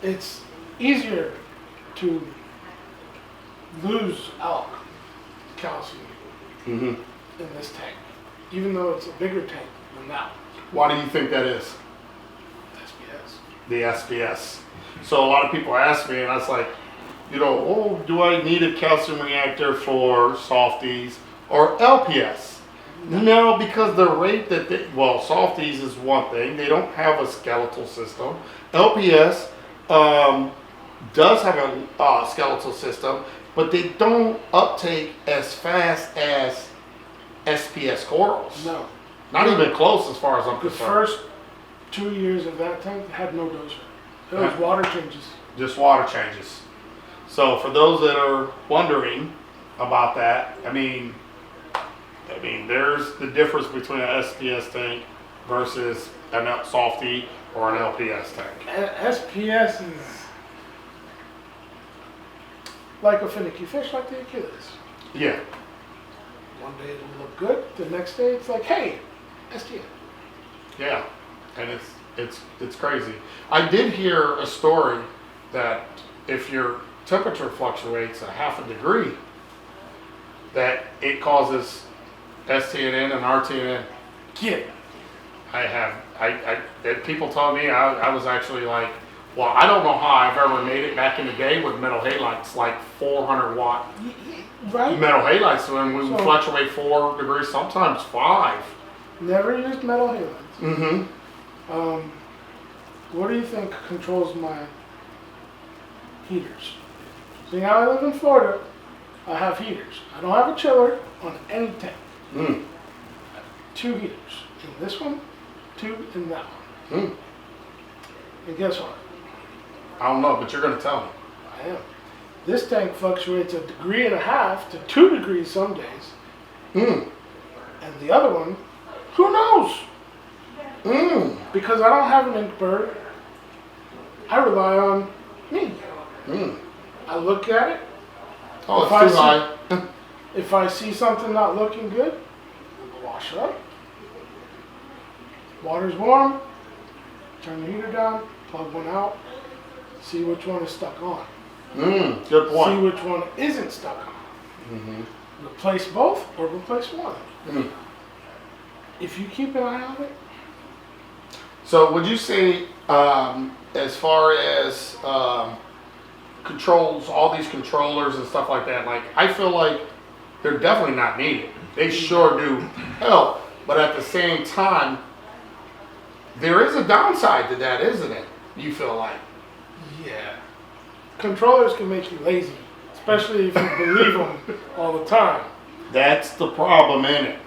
It's easier to lose out calcium in this tank, even though it's a bigger tank than that. Why do you think that is? SPS. The SPS. So a lot of people ask me, and I was like, you know, oh, do I need a calcium reactor for softies or LPS? No, because the rate that softies is one thing. They don't have a skeletal system. LPS does have a skeletal system, but they don't uptake as fast as SPS corals. No. Not even close as far as I'm The concerned. first 2 years of that tank had no doser. It was water changes. Just water changes. So for those that are wondering about that, I mean, there's the difference between an SPS tank versus a softy or an LPS tank. SPS is like a finicky fish, like the Achilles. Yeah. One day it'll look good. The next day it's like, hey, STN. Yeah, and it's crazy. I did hear a story that if your temperature fluctuates a half a degree, that it causes STNN and RTNN. Get it. People told me I was actually like, well, I don't know how I've ever made it back in the day with metal halides, like 400 watt Right? metal halides, so when we would So- fluctuate 4 degrees, sometimes 5. Never used metal halides. Mm-hmm. What do you think controls my heaters? See, now I live in Florida, I have heaters. I don't have a chiller on any tank. Mm. 2 heaters. In this one, 2 in that one. Mm. And guess what? I don't know, but you're gonna tell me. I am. This tank fluctuates 1.5 degrees to 2 degrees some days. Mm. And the other one, who knows? Mm. Because I don't have an ink bird, I rely on me. Mm. I look at it. Oh, If I it's too see- high. If I see something not looking good, I'll wash it up. Water's warm, turn the heater down, plug one out, see which one is stuck on. Good See point. which one isn't stuck on. Mm-hmm. Replace both or replace one. Mm. If you keep an eye on it, So would you say, as far as controls, all these controllers and stuff like that, like I feel like they're definitely not needed. They sure do help, but at the same time, there is a downside to that, isn't it? You feel like? yeah. Controllers can make you lazy, especially if you believe them all the time. That's the problem in it.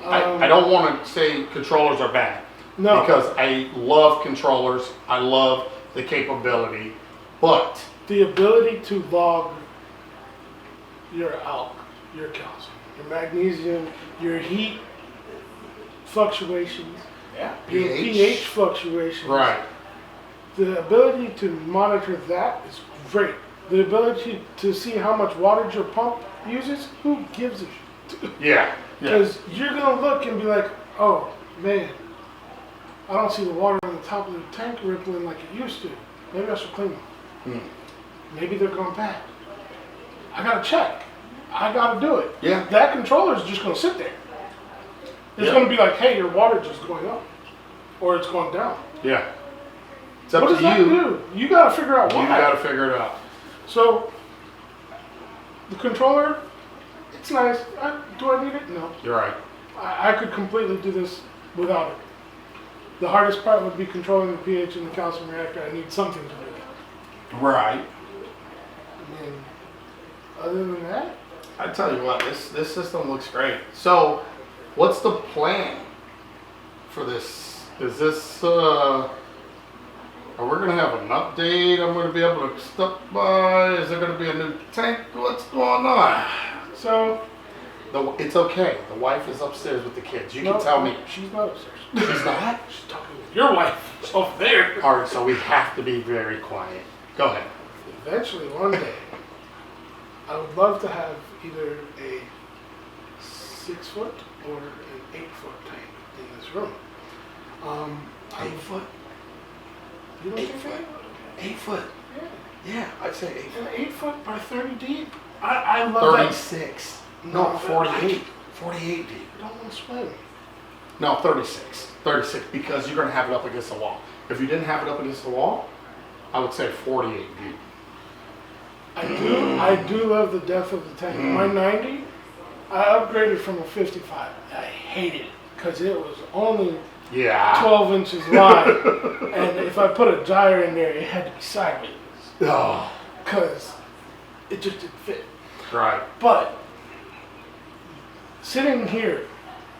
I don't want to say controllers are bad. No. Because I love controllers. I love the capability. But The ability to log your alk, your calcium, your magnesium, your heat fluctuations, yeah, your pH fluctuations. Right. The ability to monitor that is great. The ability to see how much wattage your pump uses, who gives a shit? Yeah. Because you're going to look and be like, oh, man, I don't see the water on the top of the tank rippling like it used to. Maybe I should clean them. Hmm. Maybe they're going bad. I got to check. I got to do it. Yeah. That controller is just going to sit there. It's Yeah. going to be like, hey, your water is going up. Or it's going down. Yeah. It's up What does to that you. do? You got to figure out why. You got to figure it out. So, the controller, it's nice. Do I need it? No. You're right. I could completely do this without it. The hardest part would be controlling the pH in the calcium reactor. I need something to do it. Right. I mean, other than that, I tell you what, this system looks great. So, what's the plan for this? Is this are we gonna have an update? I'm gonna be able to stop by. Is there gonna be a new tank? What's going on? so It's okay. The wife is upstairs with the kids. You no, can tell me. she's not upstairs. She's not? She's talking with your wife over there. All right, so we have to be very quiet. Go ahead. Eventually, one day, I would love to have either a 6-foot or an 8-foot tank in this room. 8 foot? You don't 8 think foot? that? 8 foot? Yeah. Yeah, I'd say 8 An foot. 8 foot by 30 deep. I love that. 36. No, No, 48. 48 deep. I don't want to swim. No, 36. 36, because you're going to have it up against the wall. If you didn't have it up against the wall, I would say 48 deep. I do love the depth of the tank. My 90, I upgraded from a 55. I hated it because it was only Yeah. 12 inches wide. And if I put a gyre in there, it had to be sideways Oh, because it just didn't fit. right. But sitting here,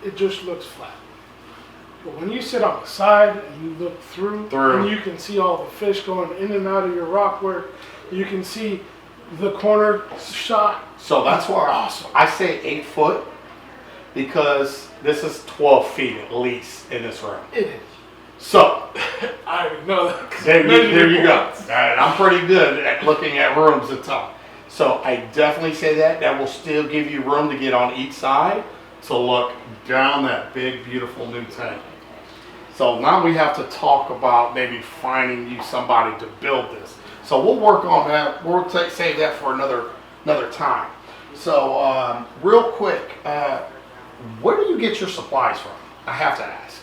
it just looks flat. But when you sit on the side and you look through, and you can see all the fish going in and out of your rock work, you can see the corner shot. So that's why Awesome. I say 8 foot, because this is 12 feet at least in this room. It is. So, I already know that. 'cause there I measured you it go. once. All right, I'm pretty good at looking at rooms and stuff. So I definitely say that. That will still give you room to get on each side. to look down that big, beautiful new tank. So now we have to talk about maybe finding you somebody to build this. So we'll work on that. We'll save that for another time. So real quick, where do you get your supplies from? I have to ask.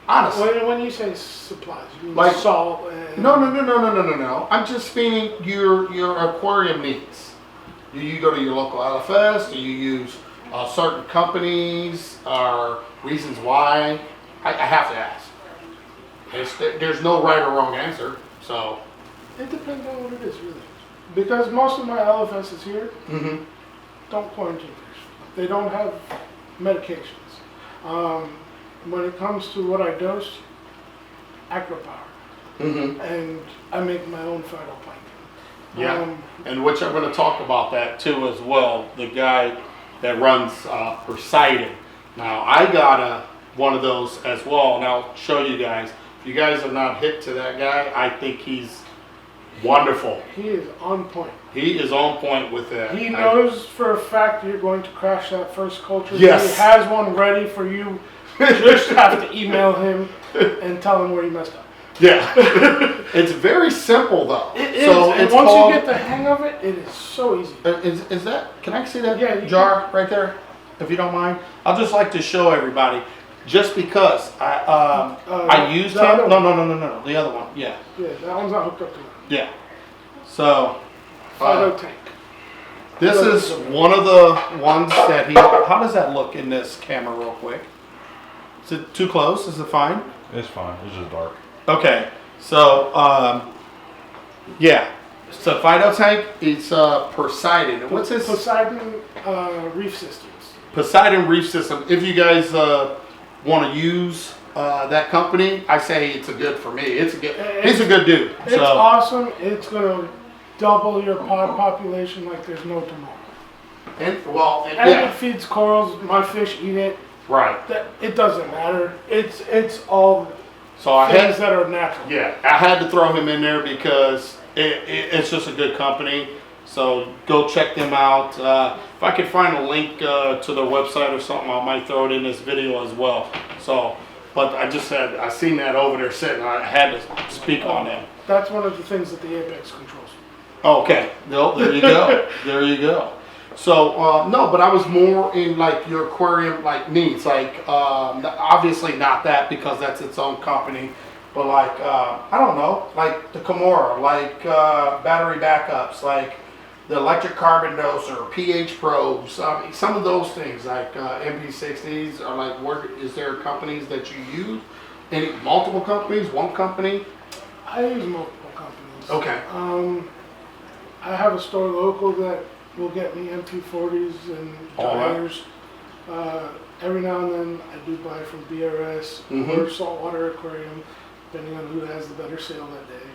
Honestly. When you say supplies, you mean Like salt and... No. I'm just meaning your aquarium needs. Do you go to your local LFS? Do you use certain companies or reasons why? I have to ask. There's no right or wrong answer. So It depends on what it is, really. Because most of my LFSs here don't quarantine fish. They don't have medications. When it comes to what I dose, Acropower. And I make my own phytoplankton. yeah, and which I'm going to talk about that too as well. The guy that runs Poseidon. Now I got one of those as well, and I'll show you guys. If you guys are not hip to that guy, I think he's wonderful. He is on point. He is on point with that. He knows for a fact you're going to crash that first culture. Yes. He has one ready for you. You just have to email him and tell him where you messed up. Yeah. It's very simple though. It is, so and it's once called, you get the hang of it, it is so easy. is that, can I see that Yeah, you jar right there, if you don't mind? I'll just like to show everybody, just because I used the him. other No, one. the other one, yeah. Yeah, that one's not hooked up to it. Yeah. So, Phyto tank. this is one of the ones that how does that look in this camera real quick? Is it too close? Is it fine? It's fine. It's just dark. Okay, so yeah, so Phyto tank. It's Poseidon. And what's his Poseidon Reef Systems. Poseidon Reef System? If you guys want to use that company, I say it's a good for me. It's a good. He's a good dude. It's So awesome. It's gonna double your pod population like there's no tomorrow. and And yeah, it feeds corals. My fish eat it. right. It doesn't matter. It's all So I things had that are natural. yeah, I had to throw him in there because it's just a good company. So go check them out. If I could find a link to their website or something, I might throw it in this video as well. So, but I seen that over there sitting. I had to speak on them. That's one of the things that the Apex controls. Okay, no, there you go. There you go. So no, but I was more in like your aquarium like needs, like obviously not that because that's its own company, but like I don't know, like the Kimura, like battery backups, like the electric carbon doser, pH probes, some of those things like MP60s are like. Where is there companies that you use? Any multiple companies? One company? I use multiple companies. Okay. I have a store local that will get me MP40s and All right. dryers. Every now and then I do buy from BRS or Saltwater Aquarium, depending on who has the better sale that day.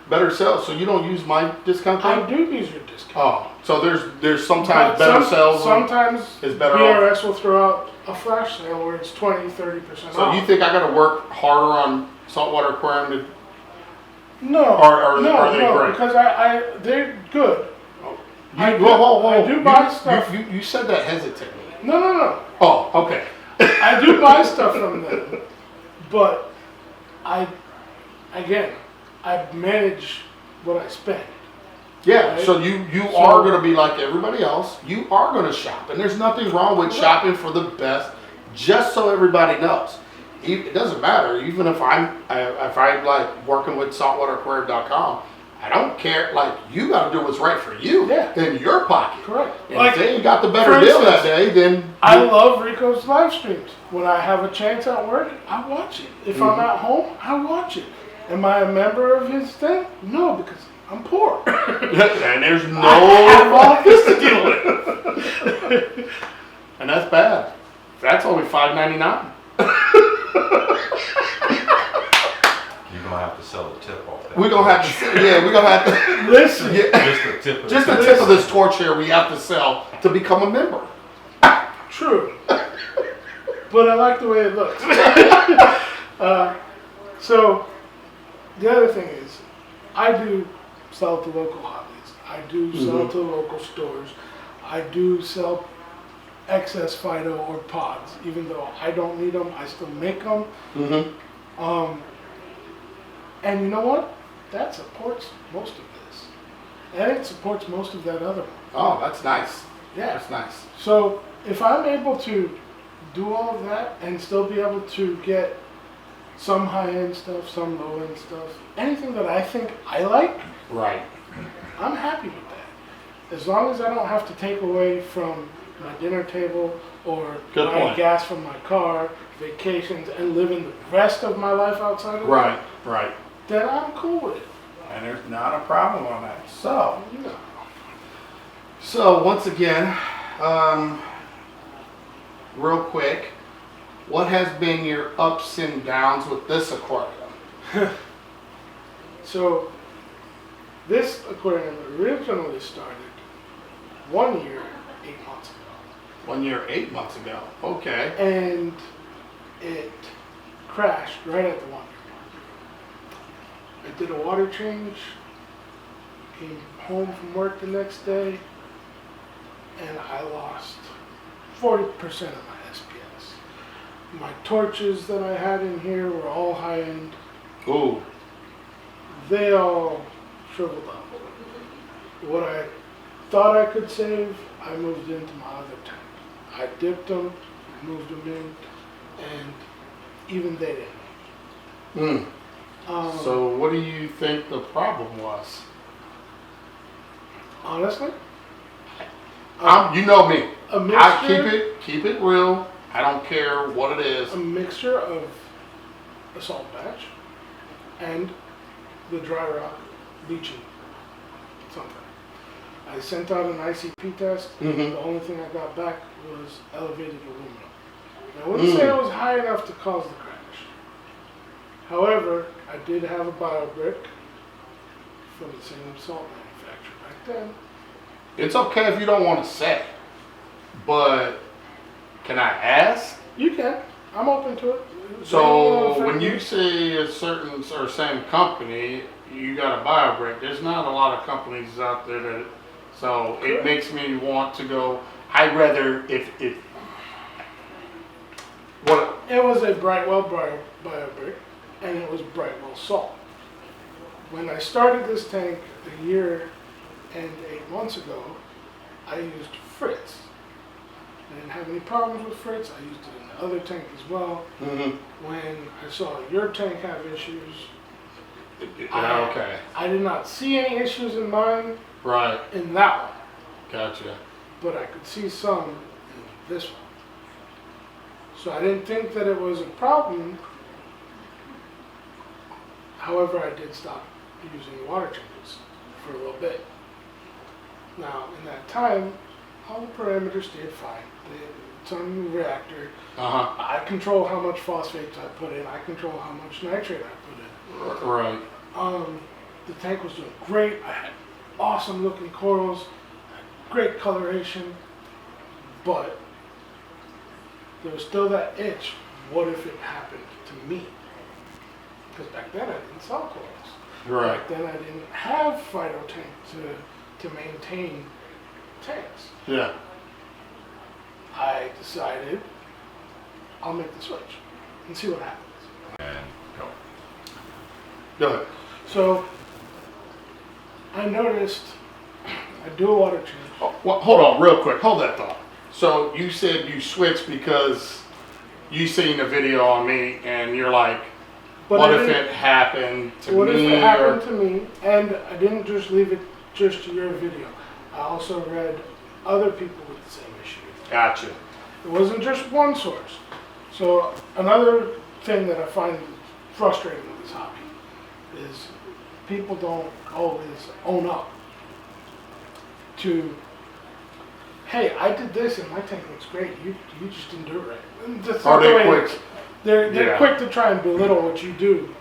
Better sell. So you don't use my discount I code? do use your discount. Oh, so there's sometimes But better sales. Sometimes is better BRS will throw out a flash sale where it's 20-30% So off. you think I got to work harder on Saltwater Aquarium to? No, Are they no, great? because they're good. I do- Whoa. I do buy stuff. You said that hesitantly. No. Oh, okay. I do buy stuff from them, but I manage what I spend. Yeah. Right? So you are going to be like everybody else. You are going to shop, and there's nothing wrong with shopping for the best. Just so everybody knows, it doesn't matter. Even if I'm like working with saltwateraquarium.com. I don't care. Like, you got to do what's right for you in your pocket. Correct. And Like, if they ain't got the better for deal that instance, day, then I love Rico's live streams. When I have a chance at work, I watch it. If I'm at home, I watch it. Am I a member of his thing? No, because I'm poor. and there's no I have all this to deal with. and that's bad. That's only $5.99. You're gonna have to sell the tip off that. We're gonna have to. Yeah, we're gonna have to. Listen, Just the tip. Of Just the the tip of this torch here, we have to sell to become a member. true. But I like the way it looks. So, the other thing is, I do sell to local hobbies. I do sell to local stores. I do sell excess Fido or pods. Even though I don't need them, I still make them. And you know what? That supports most of this. And it supports most of that other one. Oh, that's nice. Yeah. That's nice. So if I'm able to do all of that and still be able to get some high-end stuff, some low-end stuff, anything that I think I like, Right. I'm happy with that. As long as I don't have to take away from my dinner table or Good buy point. gas from my car, vacations, and living the rest of my life outside of Right. Right. then I'm cool with it. And there's not a problem on that. So, No. once again, real quick, what has been your ups and downs with this aquarium? So this aquarium originally started 1 year, 8 months ago. 1 year, 8 months ago. Okay. And it crashed right at the 1 year mark. I did a water change, came home from work the next day, and I lost 40% of my SPS. My torches that I had in here were all high end. Ooh. They all shriveled up. What I thought I could save, I moved into my other tank. I dipped them, moved them in, and even they didn't. So what do you think the problem was? Honestly, You know me. a I mixture, keep it real. I don't care what it is. a mixture of a salt batch and the dry rock leaching something. I sent out an ICP test. The only thing I got back was elevated aluminum. I wouldn't say it was high enough to cause the crash. However, I did have a bio brick from the same salt manufacturer back then. It's okay if you don't want to say, but can I ask? You can. I'm open to it. So when you say a certain or same company, you got a bio brick. There's not a lot of companies out there that. So it Correct. makes me want to go. I'd rather if what It was a Brightwell bio brick, and it was Brightwell salt. When I started this tank a year and 8 months ago, I used Fritz. I didn't have any problems with Fritz. I used it in the other tank as well. When I saw your tank have issues, okay, I did not see any issues in mine right, in that one, gotcha. but I could see some in this one. So I didn't think that it was a problem. However, I did stop using water changes for a little bit. Now, in that time, all the parameters stayed fine. It's on the reactor. I control how much phosphates I put in. I control how much nitrate I put in. Right. The tank was doing great. I had awesome looking corals, great coloration, but there was still that itch. What if it happened to me? Because back then I didn't sell corals. Right. Back then I didn't have Fido tank to maintain tanks. Yeah. I decided I'll make the switch and see what happens. And go. Go ahead. So I noticed I do a water change. Oh, well, hold on, real quick. Hold that thought. So you said you switched because you seen a video on me, and you're like, But what I if didn't- it happened to What if me? it happened to me? And I didn't just leave it just to your video. I also read other people with the same issue. Gotcha. It wasn't just one source. So another thing that I find frustrating with this hobby is people don't always own up to, hey, I did this and my tank looks great. You just didn't do it right. And that's not Are the they way- quick? They're Yeah. quick to try and belittle what you do,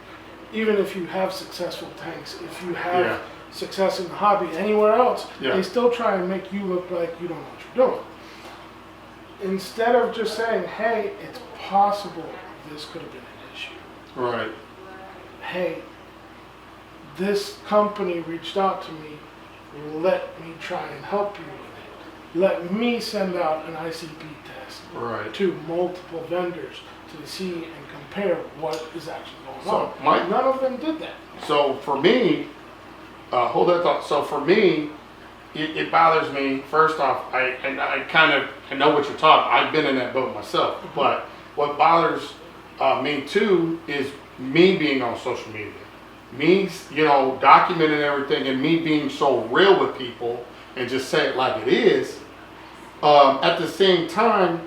even if you have successful tanks. If you have Yeah. success in the hobby anywhere else, Yeah. they still try and make you look like you don't know what you're doing. Instead of just saying, hey, it's possible this could have been an issue. Right. Hey, this company reached out to me, let me try and help you with it. let me send out an ICP test Right. to multiple vendors to see and compare what is actually going So, on. Mike- None of them did that. So for me, hold that thought. So for me, it bothers me. First off, I know what you're talking. I've been in that boat myself. But what bothers me too is me being on social media, me documenting everything, and me being so real with people and just say it like it is. At the same time,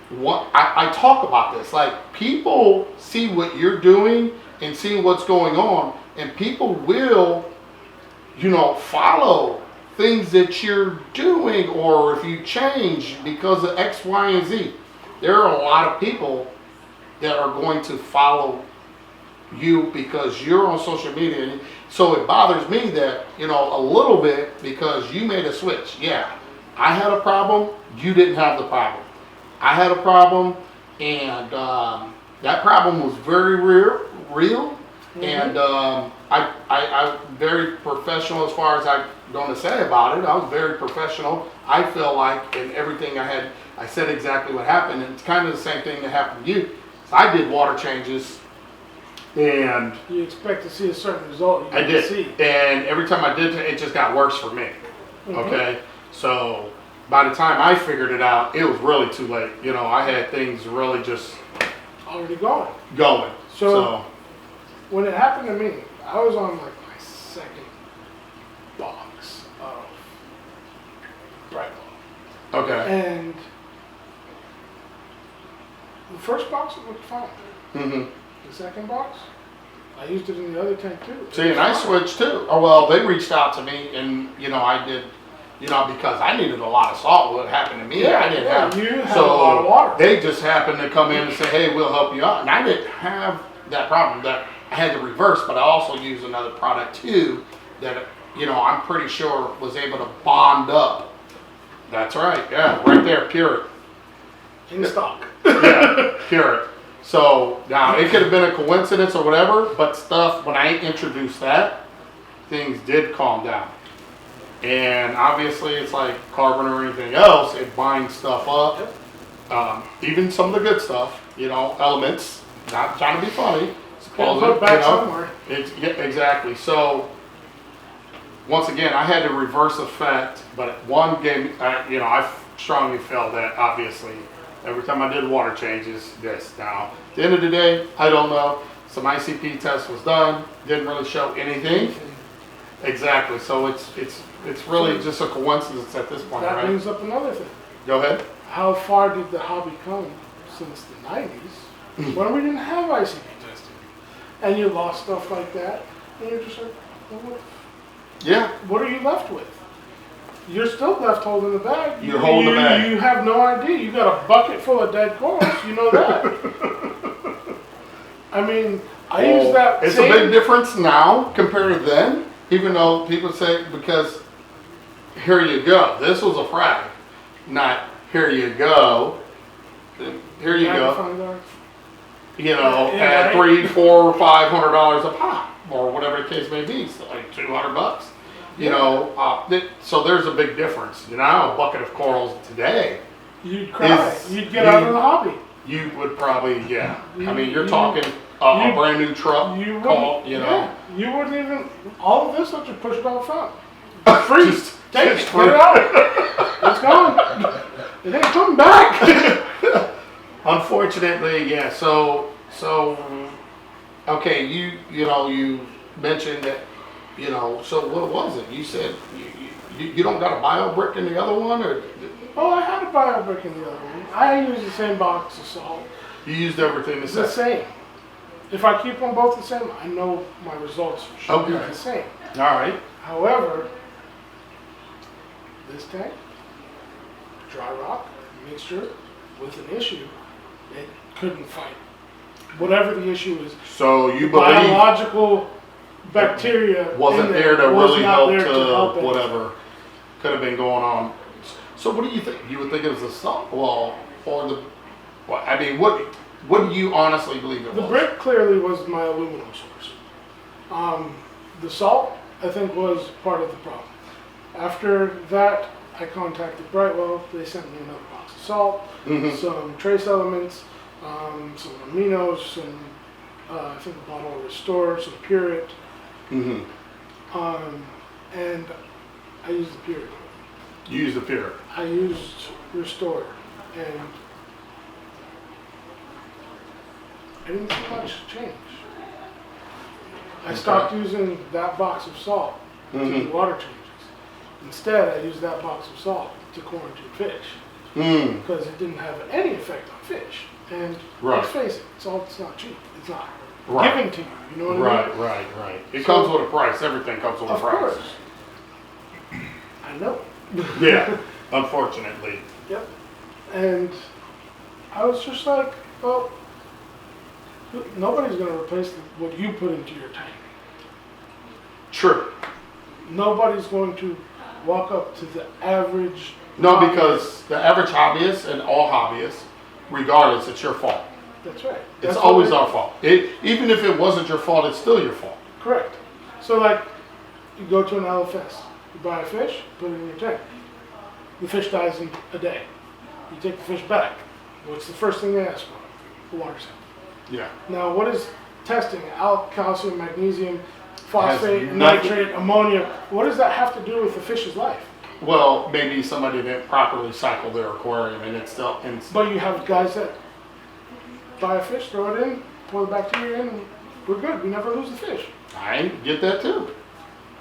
what I talk about this, like people see what you're doing and see what's going on, and people will, follow things that you're doing, or if you change because of X, Y, and Z. There are a lot of people that are going to follow you because you're on social media. So it bothers me that, a little bit, because you made a switch. Yeah, I had a problem, you didn't have the problem. I had a problem, and that problem was very real. And I'm very professional as far as I'm going to say about it. I was very professional. I feel like in everything I said exactly what happened. And it's kind of the same thing that happened to you. So I did water changes, and You expect to see a certain result. You I didn't did. see. And every time I did, it just got worse for me. Mhm. Okay? So by the time I figured it out, it was really too late. I had things really just Already going. going. So when it happened to me, I was on like my second box of Bright Ball. okay. And the first box it looked fine. hmm The second box, I used it in the other tank too. See, and I switched too. Oh, well, they reached out to me, and I did, because I needed a lot of salt. What happened to me, Yeah, I didn't yeah, have. you had a lot of water. They just happened to come in and say, "Hey, we'll help you out," and I didn't have that problem. That I had to reverse, but I also used another product too that I'm pretty sure was able to bond up. That's right. Yeah, right there, pure it. In stock. Yeah, pure it. So now it could have been a coincidence or whatever, but when I introduced that, things did calm down. And obviously it's like carbon or anything else, it binds stuff up. Even some of the good stuff, elements, not trying to be funny. Gotta put it back somewhere. Exactly. So once again, I had to reverse effect, but one game, I strongly felt that obviously every time I did water changes, this. Now, at the end of the day, I don't know. Some ICP test was done, didn't really show anything. Exactly. So it's really just a coincidence at this point, That right? brings up another thing. Go ahead. How far did the hobby come since the 90s when we didn't have ICP testing? And you lost stuff like that, and you're just like, well, Yeah. what are you left with? You're still left holding the bag. You're holding the bag. You have no idea. You got a bucket full of dead corals. You know that. I mean, I use that. It's same, a big difference now compared to then, even though people say, because here you go. This was a frag, not here you go. Here you go. magnifying glass. At $300, $400, $500 a pop, or whatever the case may be, so like $200. So there's a big difference. A bucket of corals today, You'd cry. You'd get out of the hobby. you would probably, yeah. I mean, you're You- talking a brand new truck, You call, wouldn't. Yeah, you wouldn't even. All of this, I just push it out front. Freeze. Take it. just Get it out. It's gone. It ain't coming back. Unfortunately, yeah. So okay. You mentioned that. So what was it? You said you don't got a bio brick in the other one, or Oh, I had a bio brick in the other one. I use the same box of salt. you used everything the It's the same? same. If I keep them both the same, I know my results should be Okay. the same. All right. However, this tank, dry rock mixture with an issue, it couldn't fight. Whatever the issue is, So you believe biological bacteria wasn't in there to was really not help there to it. whatever could have been going on. So what do you think? You would think it was the salt, or the? Well, I mean, what do you honestly believe it The was? brick clearly was my aluminum source. The salt, I think, was part of the problem. After that, I contacted Brightwell. They sent me another box of salt, Mhm. some trace elements, some aminos, some I think a bottle of Restore, some Pureit, Mhm. and I used the Pureit. You use the Pure. I used Restore, and I didn't see much change. I stopped using that box of salt to do Mhm. water changes. Instead, I used that box of salt to quarantine fish Mm. because it didn't have any effect on fish. And Right. let's face it, salt's not cheap. It's not Right. given to you. You know what I mean? Right. It So- comes with a price. Everything comes with a Of price. course. I know. Yeah. Unfortunately. Yep. And I was just like, well, nobody's going to replace what you put into your tank. True. Nobody's going to walk up to the average. No, because the average hobbyist and all hobbyists, regardless, it's your fault. That's right. It's That's always what our fault. Even if it wasn't your fault, it's still your fault. Correct. So like, you go to an LFS, you buy a fish, put it in your tank. The fish dies in a day. You take the fish back. What's the first thing they ask for? The water sample. Yeah. Now, what is testing? Calcium, magnesium, phosphate, Has nothing- nitrate, ammonia. What does that have to do with the fish's life? Well, maybe somebody didn't properly cycle their aquarium, and it's still. And But you have guys that buy a fish, throw it in, pour the bacteria in, and we're good. We never lose the fish. I get that too.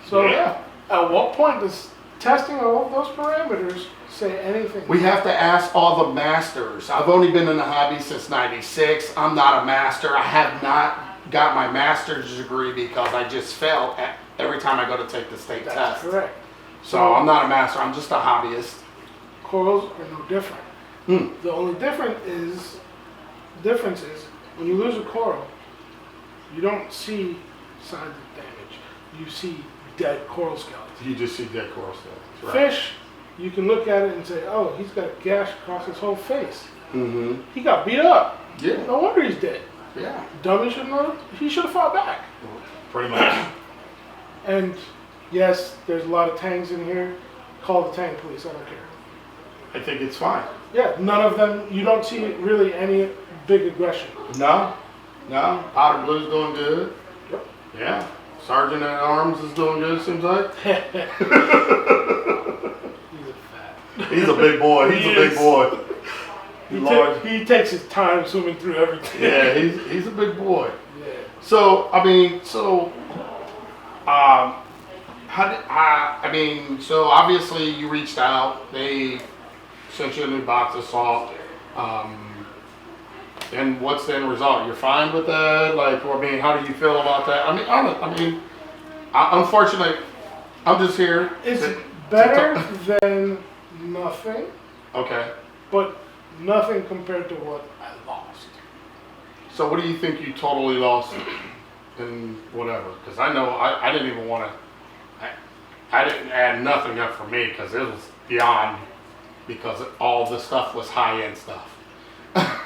So, Yeah. at what point does testing all of those parameters say anything? We have to ask all the masters. I've only been in the hobby since '96. I'm not a master. I have not got my master's degree because I just fail every time I go to take the state That's test. correct. So I'm not a master. I'm just a hobbyist. Corals are no different. Hmm. The only difference is when you lose a coral, you don't see signs of damage. You see dead coral skeletons. You just see dead coral skeletons. Right. Fish, you can look at it and say, oh, he's got a gash across his whole face. Mm-hmm. He got beat up. Yeah. No wonder he's dead. Yeah. Dummy should know. He should have fought back. Pretty much. And yes, there's a lot of tangs in here. Call the tang police. I don't care. I think it's fine. Yeah, none of them. You don't see really any big aggression. No. Powder Blue's doing good. Yep. Yeah. Sergeant at Arms is doing good, seems like. He's a fat. He's a big boy. He's He a big is. boy. He takes his time swimming through everything. Yeah, he's a big boy. Yeah. So so obviously you reached out. They sent you a new box of salt. And what's the end result? You're fine with that? Like, I mean, how do you feel about that? Unfortunately, I'm just here. It's to- better than nothing, Okay. but nothing compared to what I lost. So what do you think you totally lost in whatever? Because I know I didn't even want to. I didn't add nothing up for me because it was beyond. Because all the stuff was high end stuff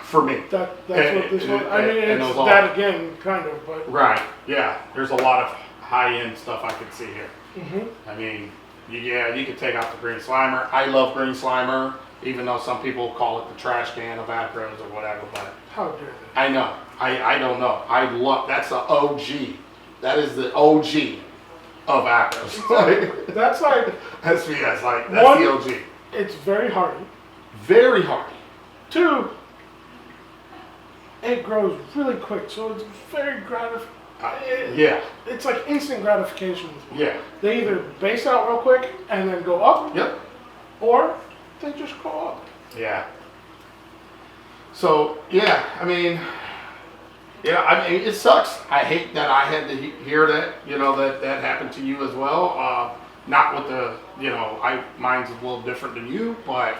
for me. That's what this one. I mean, and it it's was all- that again, kind of, but. Right. Yeah. There's a lot of high end stuff I could see here. Mhm. I mean, you could take out the green slimer. I love green slimer, even though some people call it the trash can of acros or whatever. But How dare they? I know. I don't know. I love. That's the OG. That is the OG of acros. That's like, SBS. Like that's One- the OG. it's very hardy. Very hardy. 2, it grows really quick, so it's very gratifying. Yeah. It's like instant gratification with me. Yeah. They either base out real quick and then go up, Yep. or they just go up. Yeah. So yeah, I mean, it sucks. I hate that I had to hear that. That happened to you as well. Not with the, mine's a little different than you, but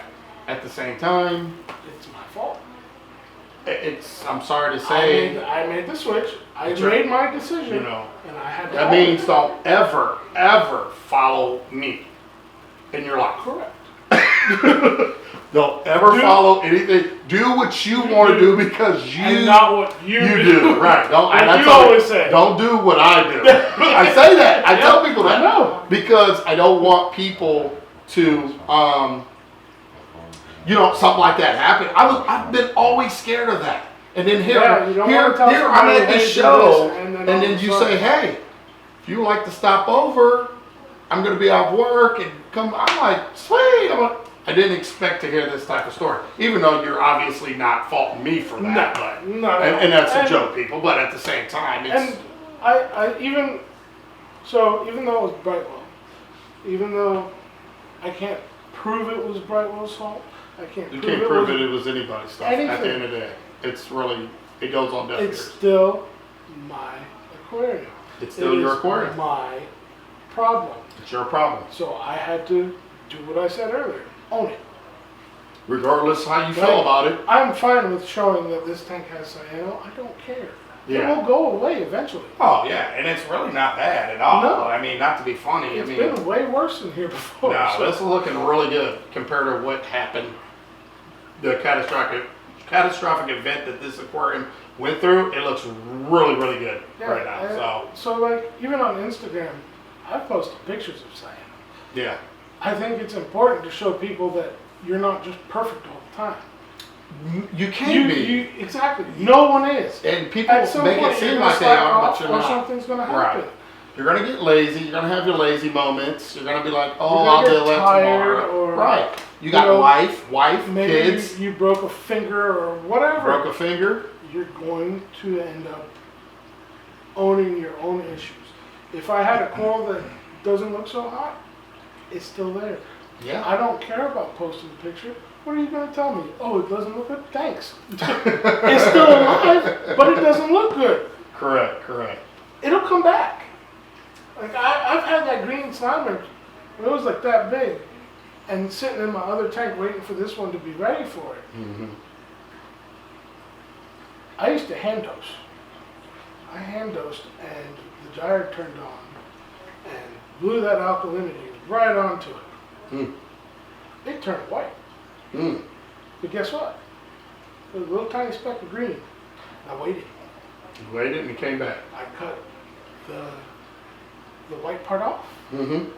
at the same time, It's my fault. I'm sorry to say, I made the switch. I That's made right. my decision, you know, and I had to. that own means it. don't ever follow me in your life. Correct. Don't ever follow anything. Do what you want to do because you And not what you do. Right. Don't. Like and I you tell always say. Don't do what I do. I say that. I tell people that. I know. Because I don't want people to, something like that happen. I've been always scared of that. And then here I'm at this show, and then you say, hey, if you like to stop over, I'm going to be off work and come. I'm like, sweet. I didn't expect to hear this type of story, even though you're obviously not faulting me for that. And that's a joke, people. But at the same time, it's. And even though it was Brightwell, even though I can't prove it was Brightwell's fault, You can't prove it was anybody's stuff. At the end of the day, it goes on deaf ears. It's still my aquarium. It's still your aquarium. My problem. It's your problem. So I had to do what I said earlier. Own it. Regardless how you feel about it. I'm fine with showing that this tank has cyano. I don't care. Yeah. It will go away eventually. Oh yeah, and it's really not bad at all. No. I mean, not to be funny. It's been way worse than here before. No, this is looking really good compared to what happened. The catastrophic event that this aquarium went through. It looks really, really good right now. So like even on Instagram, I posted pictures of cyano. Yeah. I think it's important to show people that you're not just perfect all the time. You can be. Exactly. No one is. And people make it seem like they are, but you're or not. Something's going to happen. Right. You're going to get lazy. You're going to have your lazy moments. You're going to be like, oh, I'll do that tomorrow. Or, right. You got wife, maybe kids. You broke a finger or whatever. Broke a finger. You're going to end up owning your own issues. If I had a coral that doesn't look so hot, it's still there. Yeah. I don't care about posting a picture. What are you going to tell me? Oh, it doesn't look good? Thanks. It's still alive, but it doesn't look good. Correct. It'll come back. Like I've had that green slimer when it was like that big and sitting in my other tank waiting for this one to be ready for it. Mm-hmm. I used to hand dose. I hand dosed and the gyre turned on and blew that alkalinity right onto it. Mm. It turned white. Mm. But guess what? There was a little tiny speck of green. I waited. You waited and it came back. I cut the white part off. Mm-hmm.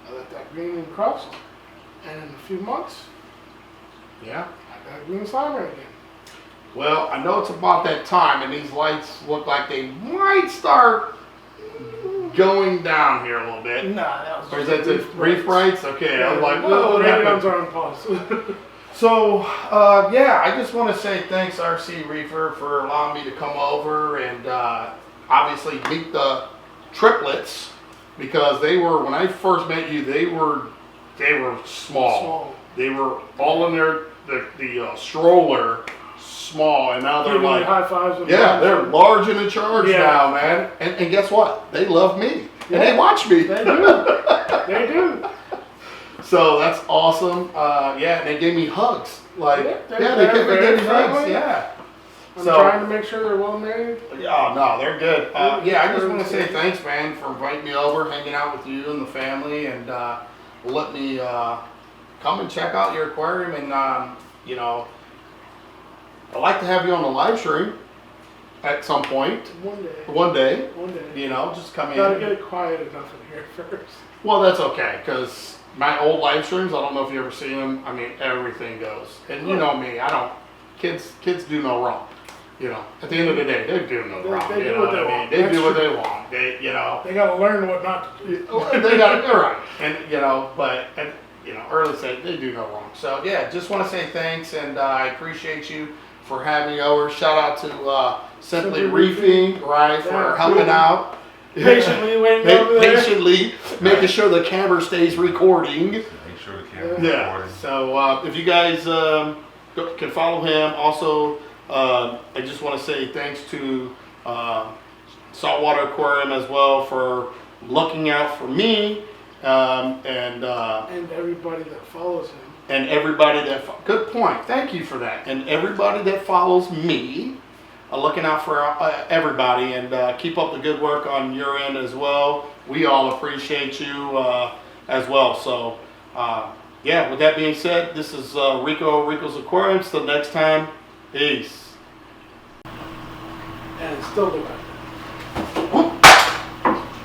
I let that green cross. And in a few months, Yeah. I got a green slimer again. Well, I know it's about that time, and these lights look like they might start going down here a little bit. Nah, that was Or is that the reef brights? Okay, I was like, whoa, what radions happened? are on pause. So, I just want to say thanks, RC Reefer, for allowing me to come over and obviously meet the triplets, because they were, when I first met you, they were small. They were all in the stroller, small, and now they're Giving me like, high fives. they're large and in charge now, man. And guess what? They love me. And they watch me. They do. They do. So that's awesome. They gave me hugs. Like, they gave me hugs. Yeah. I'm trying to make sure they're well made. Yeah, no, they're good. I just want to say thanks, man, for inviting me over, hanging out with you and the family, and let me come and check out your aquarium. And I'd like to have you on the live stream at some point. One day. Just come in. Gotta get it quiet enough in here first. Well, that's okay, because my old live streams, I don't know if you ever seen them. I mean, everything goes. And you know me, kids do no wrong. At the end of the day, they do no wrong. They do what they want. They do what they want. They gotta learn what not to do. They got it right. And, early said they do no wrong. So, just want to say thanks, and I appreciate you for having me over. Shout out to Simply Reefing, for helping out. Patiently waiting over there. Patiently making sure the camera stays recording. Make sure the camera's recording. So if you guys can follow him. Also, I just want to say thanks to Saltwater Aquarium as well for looking out for me and everybody that follows him. And everybody good point. Thank you for that. And everybody that follows me. Looking out for everybody, and keep up the good work on your end as well. We all appreciate you as well. So, with that being said, this is Rico's Aquariums. Till next time, peace. And it's still doing it.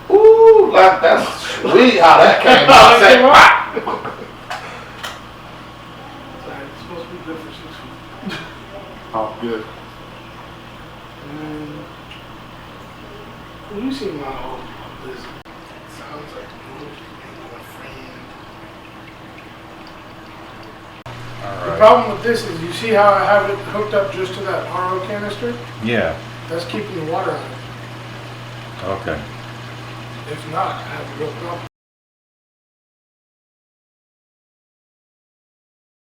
Ooh, that's sweet how that came out. The Alright. problem with this is, you see how I have it hooked up just to that RO canister? Yeah, That's keeping the water out of it. okay. If not, I have a real problem.